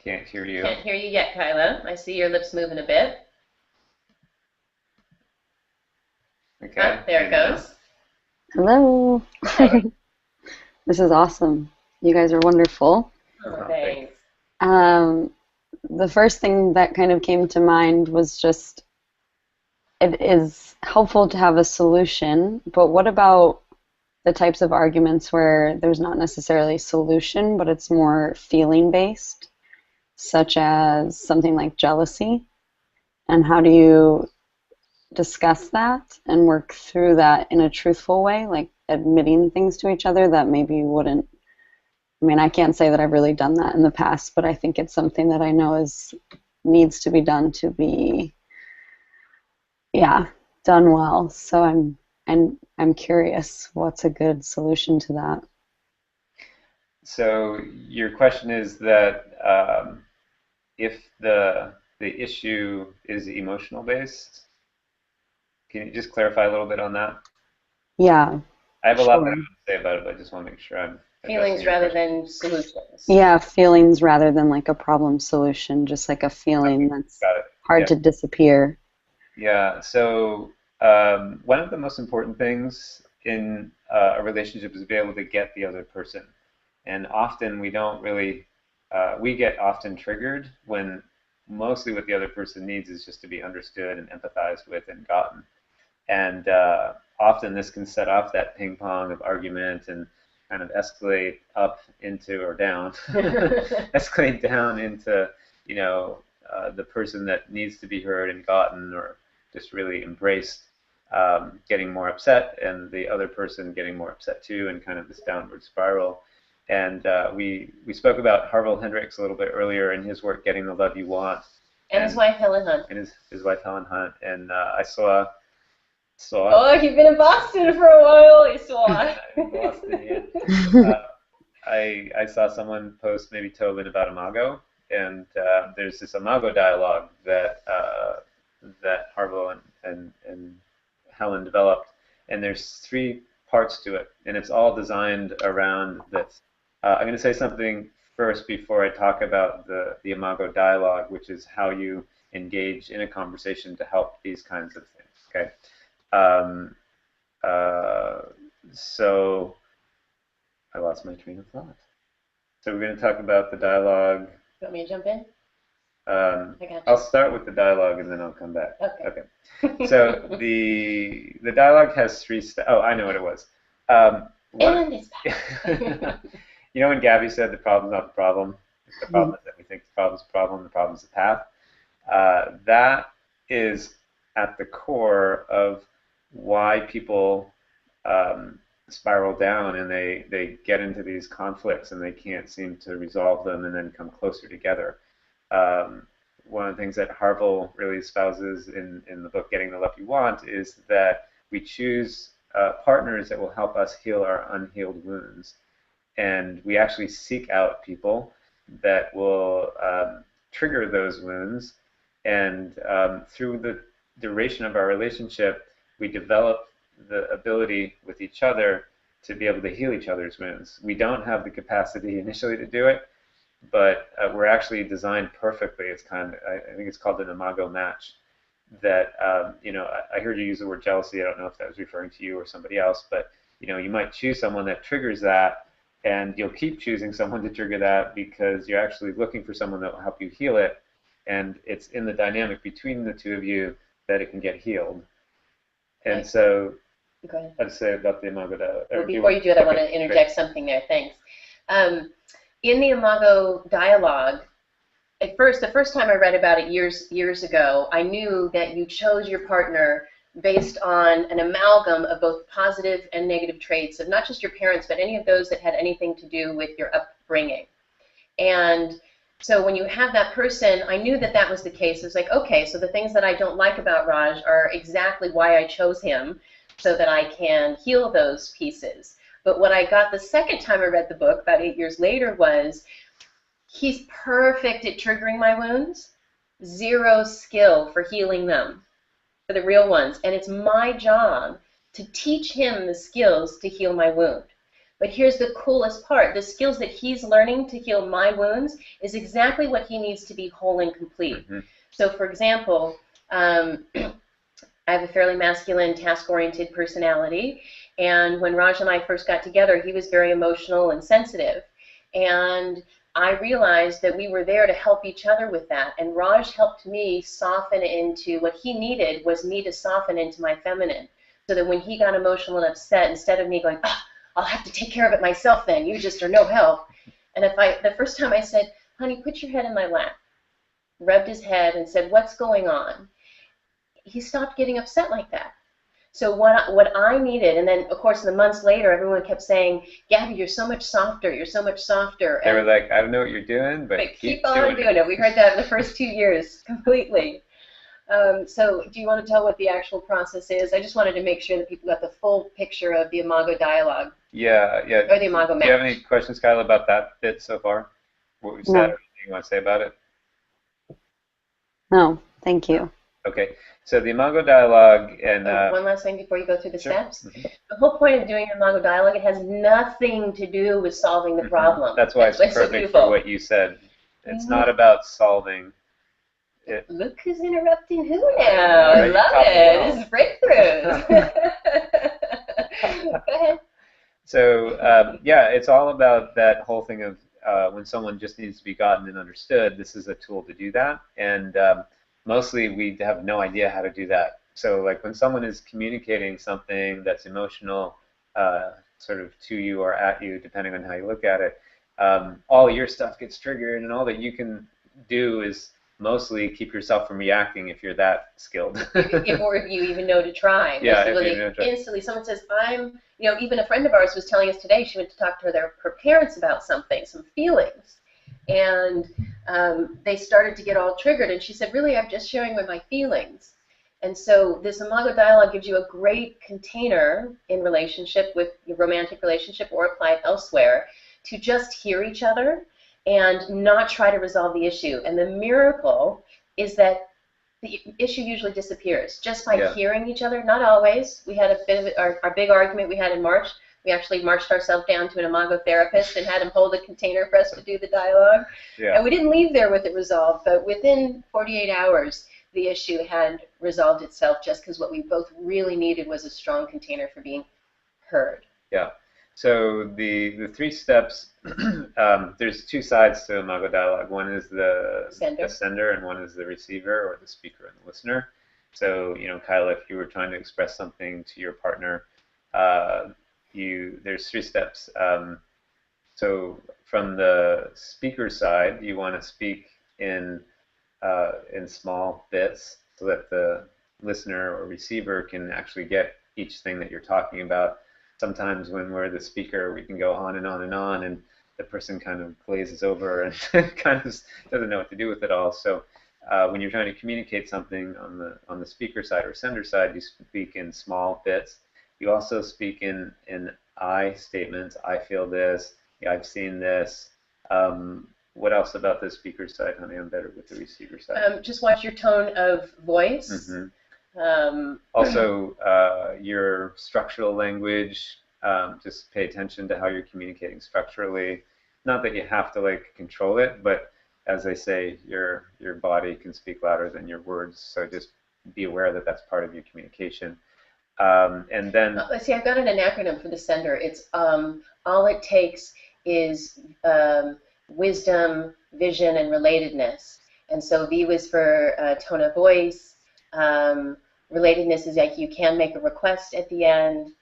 Can't hear you. Can't hear you yet, Kyla. I see your lips moving a bit. Okay. There it goes. Hello. This is awesome. You guys are wonderful. Oh, thanks. The first thing that kind of came to mind was just, it is helpful to have a solution, but what about the types of arguments where there's not necessarily a solution, but it's more feeling-based, such as something like jealousy? And how do you discuss that and work through that in a truthful way, like admitting things to each other that maybe you wouldn't? I mean, I can't say that I've really done that in the past, but I think it's something that I know needs to be done to be yeah, done well. So I'm curious, what's a good solution to that? So your question is that if the issue is emotional based, can you just clarify a little bit on that? Yeah, I have a lot that I sure. want to say about it, but I just want to make sure I'm addressing Feelings your rather question. than solutions. Yeah, feelings rather than like a problem solution, just like a feeling Okay, that's got it. hard Yeah. to disappear. Yeah. So one of the most important things in a relationship is to be able to get the other person. And often we don't really, we get often triggered when mostly what the other person needs is just to be understood and empathized with and gotten. And often this can set off that ping pong of argument and kind of escalate up into or down, escalate down into, the person that needs to be heard and gotten or just really embraced, getting more upset, and the other person getting more upset too, and kind of this downward spiral. And we spoke about Harville Hendricks a little bit earlier in his work, Getting the Love You Want, And his wife, Helen Hunt. and his wife Helen Hunt. And I saw Oh, you've been in Boston for a while. You saw. in Boston. I saw someone post maybe Tobin about Imago, and there's this Imago dialogue that Harville and Helen developed, and there's three parts to it, and it's all designed around this. I'm going to say something first before I talk about the Imago dialogue, which is how you engage in a conversation to help these kinds of things. Okay. Um, uh, so I lost my train of thought. So we're going to talk about the dialogue. You want me to jump in? I got you. I'll start with the dialogue and then I'll come back. Okay. Okay. So the dialogue has three. Oh, I know what it was. And it's back. You know when Gabby said the problem's not the problem, the problem is that we think the problem's the problem, the problem's the path. That is at the core of why people spiral down and they get into these conflicts and they can't seem to resolve them and then come closer together. One of the things that Harville really espouses in the book Getting the Love You Want is that we choose partners that will help us heal our unhealed wounds. And we actually seek out people that will trigger those wounds. And through the duration of our relationship, we develop the ability with each other to be able to heal each other's wounds. We don't have the capacity initially to do it, but we're actually designed perfectly. It's kind of, I think it's called an Imago match. That I heard you use the word jealousy. I don't know if that was referring to you or somebody else, but you might choose someone that triggers that, and you'll keep choosing someone to trigger that because you're actually looking for someone that will help you heal it, and it's in the dynamic between the two of you that it can get healed. And so Go ahead. I'd say about the Imago. Well, before you do it, I want to interject something there. Thanks. In the Imago dialogue, at first, the first time I read about it years ago, I knew that you chose your partner based on an amalgam of both positive and negative traits of not just your parents, but any of those that had anything to do with your upbringing. And so when you have that person, I knew that that was the case. It was like, okay, so the things that I don't like about Raj are exactly why I chose him, so that I can heal those pieces. But what I got the second time I read the book, about 8 years later, was he's perfect at triggering my wounds, zero skill for healing them, for the real ones. And it's my job to teach him the skills to heal my wound. But here's the coolest part. The skills that he's learning to heal my wounds is exactly what he needs to be whole and complete. Mm-hmm. So for example, I have a fairly masculine, task-oriented personality. And when Raj and I first got together, he was very emotional and sensitive. And I realized that we were there to help each other with that. And Raj helped me soften into what he needed was me to soften into my feminine. So that when he got emotional and upset, instead of me going, I'll have to take care of it myself then, you just are no help. And the first time I said, honey, put your head in my lap, rubbed his head and said, what's going on? He stopped getting upset like that. So what I needed, and then, of course, the months later, everyone kept saying, Gabby, you're so much softer. You're so much softer. They were like, I don't know what you're doing, but keep on doing it. We heard that in the first 2 years completely. So do you want to tell what the actual process is? I just wanted to make sure that people got the full picture of the Imago dialogue Yeah, yeah. or the Imago Do you have match. any questions, Kyla, about that bit so far? What we've said, No, or anything you want to say about it? no, thank you. Okay. So the Imago dialogue, and Oh, one last thing before you go through the sure. steps. The whole point of doing an Imago dialogue, it has nothing to do with solving the problem. That's why it's so perfect for beautiful. what you said. It's not about solving it. Look who's interrupting who now. I Alright, love top of the it. world. This is breakthroughs. Go ahead. So yeah, it's all about that whole thing of when someone just needs to be gotten and understood. This is a tool to do that, and mostly we have no idea how to do that. So like when someone is communicating something that's emotional, sort of to you or at you, depending on how you look at it, all your stuff gets triggered, and all that you can do is mostly keep yourself from reacting if you're that skilled. Or if you even know to try. Yeah, if Basically, you know to try. instantly someone says, even a friend of ours was telling us today she went to talk to her parents about something, some feelings. And they started to get all triggered. And she said, really, I'm just sharing with my feelings. And so this Imago dialogue gives you a great container in relationship with your romantic relationship or applied elsewhere to just hear each other and not try to resolve the issue. And the miracle is that the issue usually disappears just by hearing each other. Not always. We had a bit of our big argument we had in March. We actually marched ourselves down to an Imago therapist and had him hold a container for us to do the dialogue. Yeah. And we didn't leave there with it resolved, but within 48 hours, the issue had resolved itself just because what we both really needed was a strong container for being heard. Yeah. So the three steps, there's two sides to Imago dialogue. One is the sender, and one is the receiver, or the speaker and the listener. So, Kyla, if you were trying to express something to your partner, there's three steps. So from the speaker side, you want to speak in small bits so that the listener or receiver can actually get each thing that you're talking about. Sometimes when we're the speaker, we can go on and on and on, and the person kind of glazes over and kind of doesn't know what to do with it all. So when you're trying to communicate something on the speaker side or sender side, you speak in small bits. You also speak in I statements. I feel this. Yeah, I've seen this. What else about the speaker side, honey? I'm better with the receiver side. Just watch your tone of voice. Mm-hmm. Also, your structural language. Just pay attention to how you're communicating structurally. Not that you have to control it, but as I say, your body can speak louder than your words. So just be aware that that's part of your communication. And then let's see. I've got an acronym for the sender. It's all it takes is wisdom, vision, and relatedness. And so V was for tone of voice. Relatedness is like you can make a request at the end.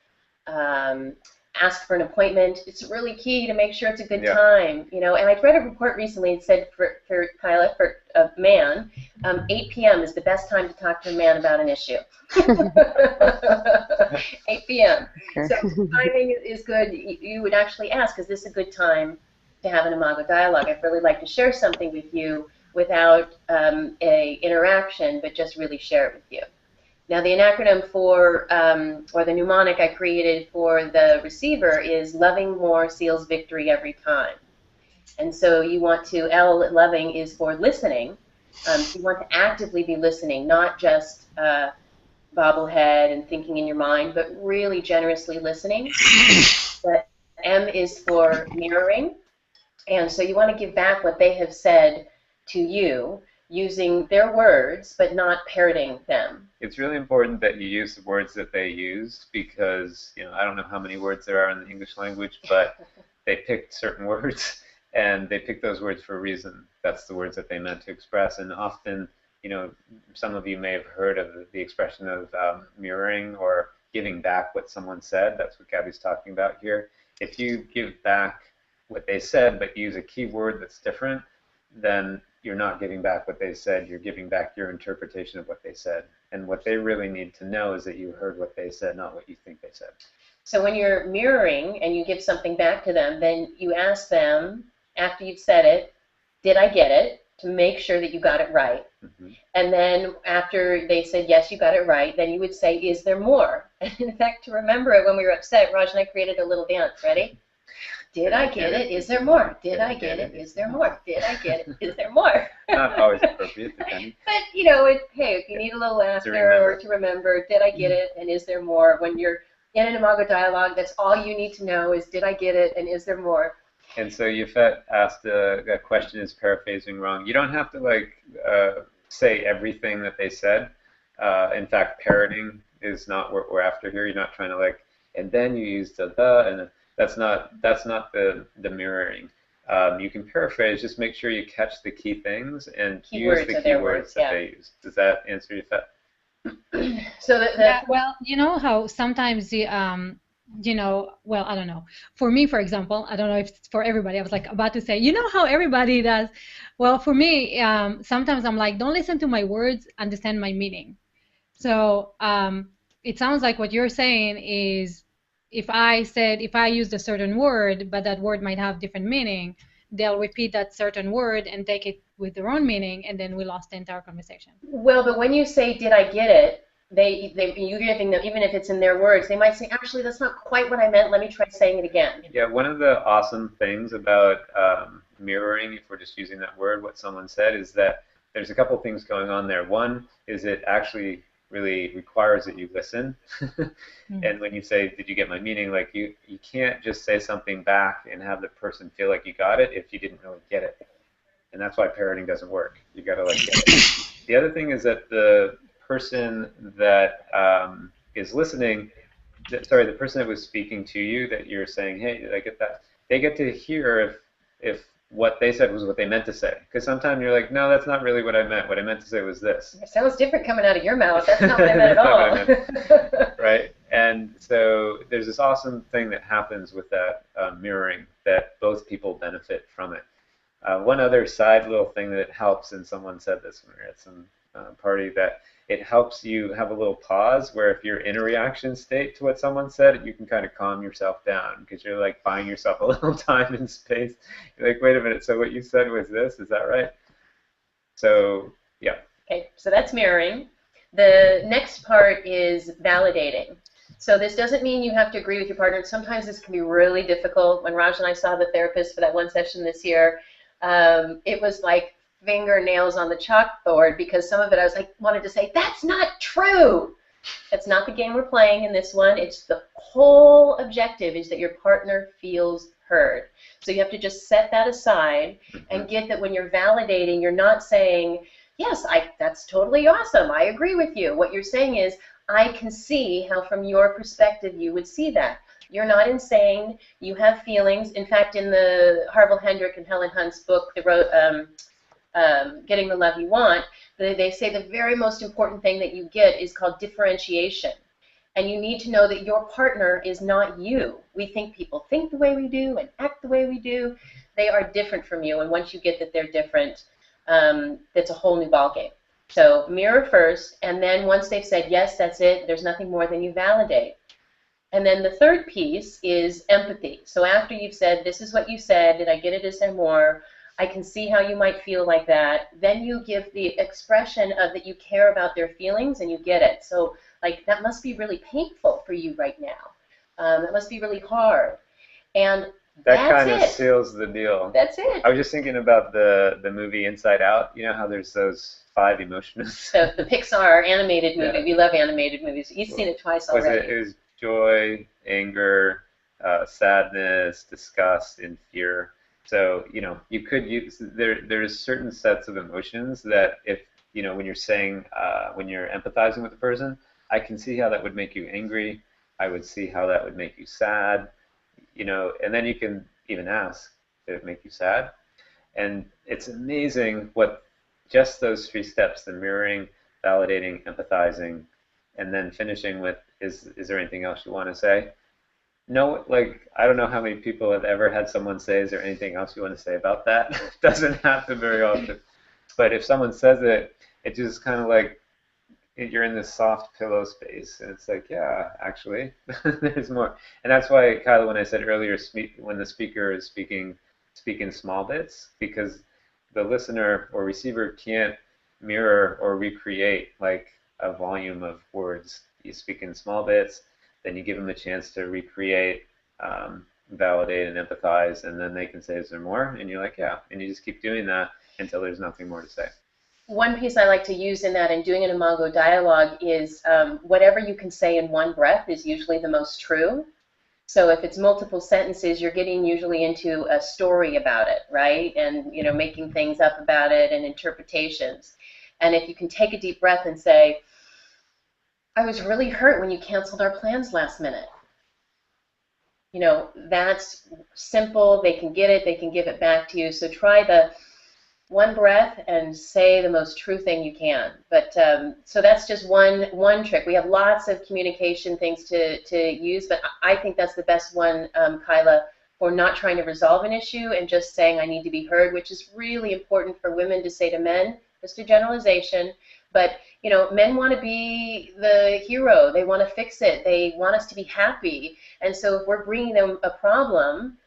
Ask for an appointment. It's really key to make sure it's a good time. And I read a report recently. It said for Kyla, for a man, 8 p.m. is the best time to talk to a man about an issue. 8 p.m. Sure. So timing is good. You would actually ask, is this a good time to have an Imago dialogue? I'd really like to share something with you without a interaction, but just really share it with you. Now the acronym for, or the mnemonic I created for the receiver is loving more seals victory every time. And so you want to, L, loving, is for listening. You want to actively be listening, not just bobblehead and thinking in your mind, but really generously listening. The M is for mirroring. And so you want to give back what they have said to you, using their words, but not parroting them. It's really important that you use the words that they use because, I don't know how many words there are in the English language, but they picked certain words, and they picked those words for a reason. That's the words that they meant to express. And often, some of you may have heard of the expression of mirroring or giving back what someone said. That's what Gabby's talking about here. If you give back what they said, but use a key word that's different, then you're not giving back what they said, you're giving back your interpretation of what they said. And what they really need to know is that you heard what they said, not what you think they said. So when you're mirroring and you give something back to them, then you ask them, after you've said it, did I get it? to make sure that you got it right. Mm-hmm. And then after they said, yes, you got it right, then you would say, is there more? And in fact, to remember it when we were upset, Raj and I created a little dance. Ready? Did I get it? Is there more? Did I get it? Is there more? Did I get it? Is there more? Not always appropriate, depending. But, you know, hey, if you need a little laughter or to remember, did I get it? And is there more? When you're in an Imago dialogue, that's all you need to know is, did I get it? And is there more? And so Yafet asked a question, is paraphrasing wrong? You don't have to like say everything that they said. In fact, parroting is not what we're after here. You're not trying to like, and then you use the and that's not the mirroring. You can paraphrase, just make sure you catch the key things and use the keywords that they use. Does that answer Yafet? So yeah, well, you know how sometimes the you know, well, I don't know. For me, for example, I don't know if it's for everybody. I was like about to say, you know how everybody does. Well, for me, sometimes I'm like, don't listen to my words, understand my meaning. So it sounds like what you're saying is, if I used a certain word, but that word might have different meaning, they'll repeat that certain word and take it with their own meaning, and then we lost the entire conversation. Well, but when you say, did I get it? You're giving them, even if it's in their words, they might say, actually, that's not quite what I meant. Let me try saying it again. Yeah, one of the awesome things about mirroring, if we're just using that word, what someone said, is that there's a couple things going on there. One is it actually really requires that you listen. And when you say, did you get my meaning, like you can't just say something back and have the person feel like you got it if you didn't really get it. And that's why parroting doesn't work. You got to like get it. The other thing is that the person that is listening, the person that was speaking to you, that you're saying, hey, did I get that? They get to hear if what they said was what they meant to say. Because sometimes you're like, no, that's not really what I meant. What I meant to say was this. It sounds different coming out of your mouth. That's not what I meant at all. Right? And so there's this awesome thing that happens with that mirroring, that both people benefit from it. One other side little thing that helps, and someone said this when we were at some party, that it helps you have a little pause where if you're in a reaction state to what someone said, you can kind of calm yourself down because you're like buying yourself a little time and space. You're like, wait a minute, so what you said was this, is that right? So, yeah. Okay, so that's mirroring. The next part is validating. So this doesn't mean you have to agree with your partner. Sometimes this can be really difficult. When Raj and I saw the therapist for that one session this year, it was like fingernails on the chalkboard, because some of it I was like, wanted to say, that's not true. That's not the game we're playing in this one. It's the whole objective is that your partner feels heard. So you have to just set that aside and get that when you're validating, you're not saying, yes, that's totally awesome, I agree with you. What you're saying is, I can see how from your perspective you would see that. You're not insane. You have feelings. In fact, in the Harville Hendrick and Helen Hunt's book, they wrote Getting the Love You Want, they say the very most important thing that you get is called differentiation. And you need to know that your partner is not you. We think people think the way we do and act the way we do. They are different from you. And once you get that they're different, it's a whole new ballgame. So mirror first, and then once they've said, yes, that's it, there's nothing more, then you validate. And then the third piece is empathy. So after you've said, this is what you said, did I get it, is there more? I can see how you might feel like that. Then you give the expression of that you care about their feelings and you get it. So like, that must be really painful for you right now. That must be really hard. And that kind of seals the deal. That's it. I was just thinking about the movie Inside Out. You know how there's those 5 emotions? So the Pixar animated movie. Yeah. We love animated movies. You've seen it twice already. It was joy, anger, sadness, disgust, and fear. So, you know, you could use, there's certain sets of emotions that if, you know, when you're saying, when you're empathizing with a person, I can see how that would make you angry. I would see how that would make you sad. You know, and then you can even ask, did it make you sad? And it's amazing what just those 3 steps, the mirroring, validating, empathizing, and then finishing with, is there anything else you want to say? No, like, I don't know how many people have ever had someone say, is there anything else you want to say about that? It doesn't happen very often. But if someone says it, it just kind of like, you're in this soft pillow space, and it's like, yeah, actually, there's more. And that's why, Kyla, when I said earlier, when the speaker is speak in small bits, because the listener or receiver can't mirror or recreate like a volume of words. You speak in small bits, then you give them a chance to recreate, validate, and empathize, and then they can say, is there more? And you're like, yeah. And you just keep doing that until there's nothing more to say. One piece I like to use in that and doing an Imago dialogue is whatever you can say in one breath is usually the most true. So if it's multiple sentences, you're getting usually into a story about it, right? And, you know, making things up about it and interpretations. And if you can take a deep breath and say, I was really hurt when you canceled our plans last minute. You know, that's simple. They can get it. They can give it back to you. So try the one breath and say the most true thing you can. But so that's just one trick. We have lots of communication things to use, but I think that's the best one, Kyla, for not trying to resolve an issue and just saying I need to be heard, which is really important for women to say to men. Just a generalization, but you know, men want to be the hero. They want to fix it. They want us to be happy. And so if we're bringing them a problem,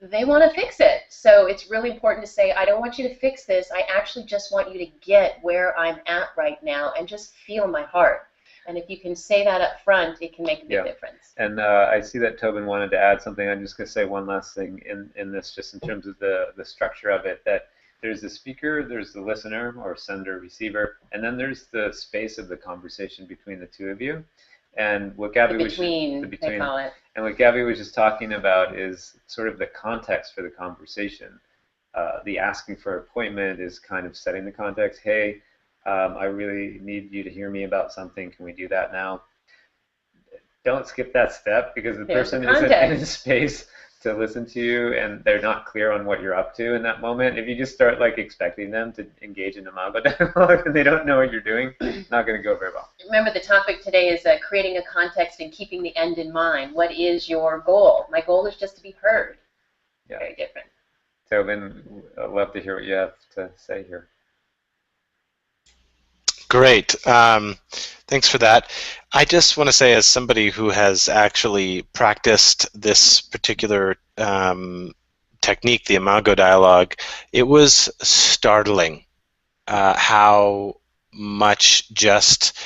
they want to fix it. So it's really important to say, I don't want you to fix this. I actually just want you to get where I'm at right now and just feel my heart. And if you can say that up front, it can make a big difference. And I see that Tobin wanted to add something. I'm just going to say one last thing in this, just in terms of the structure of it, that there's the speaker, there's the listener or sender, receiver, and then there's the space of the conversation between the two of you. And what Gaby the between, they call it. And what Gaby was just talking about is sort of the context for the conversation. The asking for appointment is kind of setting the context. Hey, I really need you to hear me about something. Can we do that now? Don't skip that step because the person isn't in space to listen to you and they're not clear on what you're up to in that moment. If you just start like expecting them to engage in Imago dialogue and they don't know what you're doing, it's not going to go very well. Remember, the topic today is creating a context and keeping the end in mind. What is your goal? My goal is just to be heard. Yeah. Very different. Tobin, I'd love to hear what you have to say here. Great. Thanks for that. I just want to say, as somebody who has actually practiced this particular technique, the Imago dialogue, it was startling how much just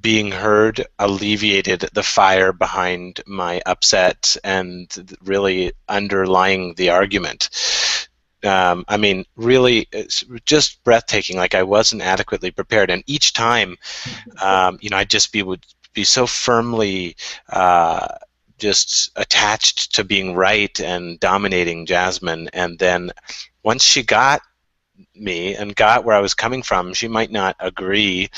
being heard alleviated the fire behind my upset and really underlying the argument. I mean, really, it's just breathtaking. Like I wasn't adequately prepared, and each time, you know, would be so firmly just attached to being right and dominating Jasmine. And then once she got me and got where I was coming from, she might not agree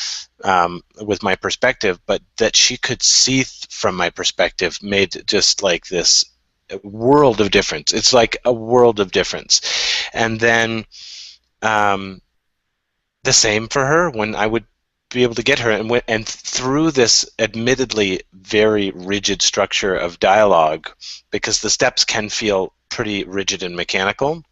with my perspective, but that she could see from my perspective made just like this world of difference. It's like a world of difference. And then the same for her when I would be able to get her, and through this admittedly very rigid structure of dialogue, because the steps can feel pretty rigid and mechanical,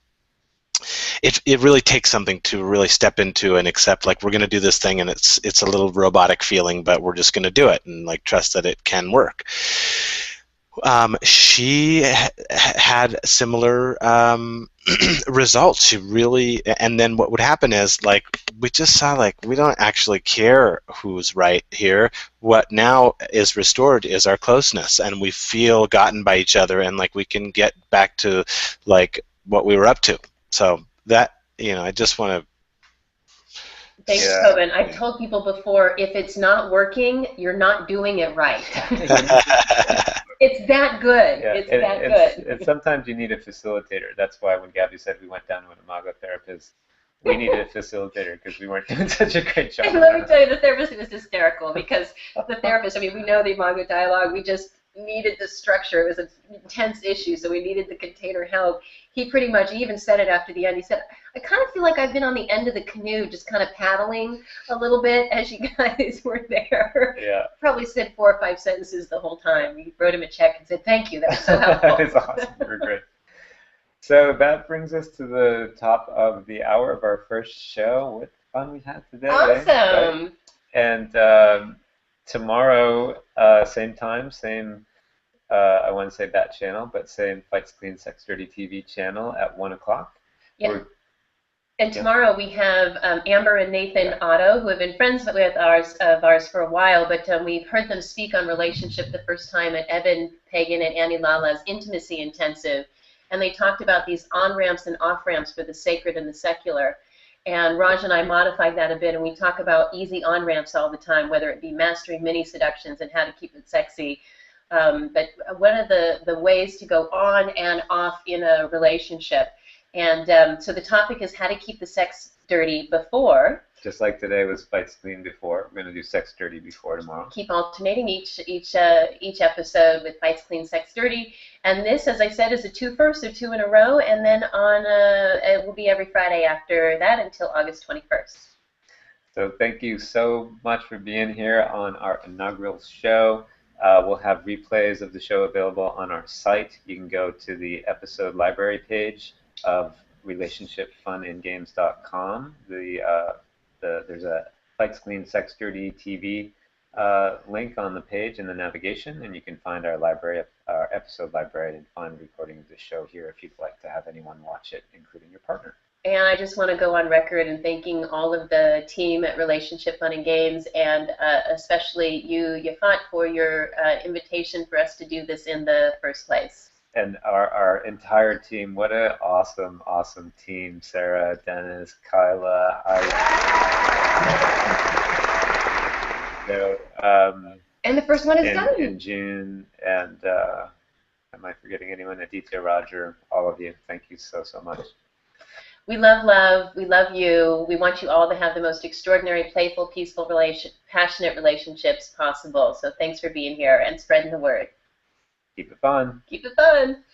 it really takes something to really step into and accept, like, we're going to do this thing and it's a little robotic feeling, but we're just going to do it and like trust that it can work. She had similar results. She really, and then what would happen is, like, we just saw, like, we don't actually care who's right here. What now is restored is our closeness, and we feel gotten by each other, and like we can get back to like what we were up to. So that, you know, I just want to. Thanks, Tobin. I've told people before, if it's not working, you're not doing it right. It's that good. Yeah, it's that good. And sometimes you need a facilitator. That's why when Gaby said we went down to an Imago therapist, we needed a facilitator because we weren't doing such a great job. And let me tell you, the therapist was hysterical because the therapist, I mean, we know the Imago dialogue. We just needed the structure. It was an intense issue, so we needed the container held. He pretty much, he even said it after the end. He said, I kind of feel like I've been on the end of the canoe, just kind of paddling a little bit as you guys were there. Yeah. Probably said 4 or 5 sentences the whole time. We wrote him a check and said, thank you. That was so helpful. That is awesome. You were great. So that brings us to the top of the hour of our first show. What fun we had today. Awesome. Right? And tomorrow, same time, same, I want to say that channel, but same Fights Clean Sex Dirty TV channel at 1 o'clock. Yeah. And tomorrow we have Amber and Nathan Otto, who have been friends of ours for a while, but we've heard them speak on relationship the first time at Evan Pagan and Annie Lala's Intimacy Intensive. And they talked about these on-ramps and off-ramps for the sacred and the secular. And Raj and I modified that a bit, and we talk about easy on-ramps all the time, whether it be mastering mini seductions and how to keep it sexy. But one of the ways to go on and off in a relationship. And so the topic is how to keep the sex dirty before. Just like today was Fights Clean before. We're going to do Sex Dirty before tomorrow. Keep alternating each episode with Fights Clean, Sex Dirty. And this, as I said, is a twofer, so 2 in a row. And then it will be every Friday after that until August 21st. So thank you so much for being here on our inaugural show. We'll have replays of the show available on our site. You can go to the episode library page of relationshipfunandgames.com. There's a Fights Clean Sex Dirty TV link on the page in the navigation, and you can find our episode library and find a recording of the show here if you'd like to have anyone watch it, including your partner. And I just want to go on record in thanking all of the team at Relationship Fun and Games, and especially you, Yafat, for your invitation for us to do this in the first place. And our entire team, what an awesome, awesome team. Sarah, Dennis, Kyla, and the first one is done. In June, and am I forgetting anyone? Aditya, Roger, all of you. Thank you so, so much. We love love. We love you. We want you all to have the most extraordinary, playful, peaceful, passionate relationships possible. So thanks for being here and spreading the word. Keep it fun. Keep it fun.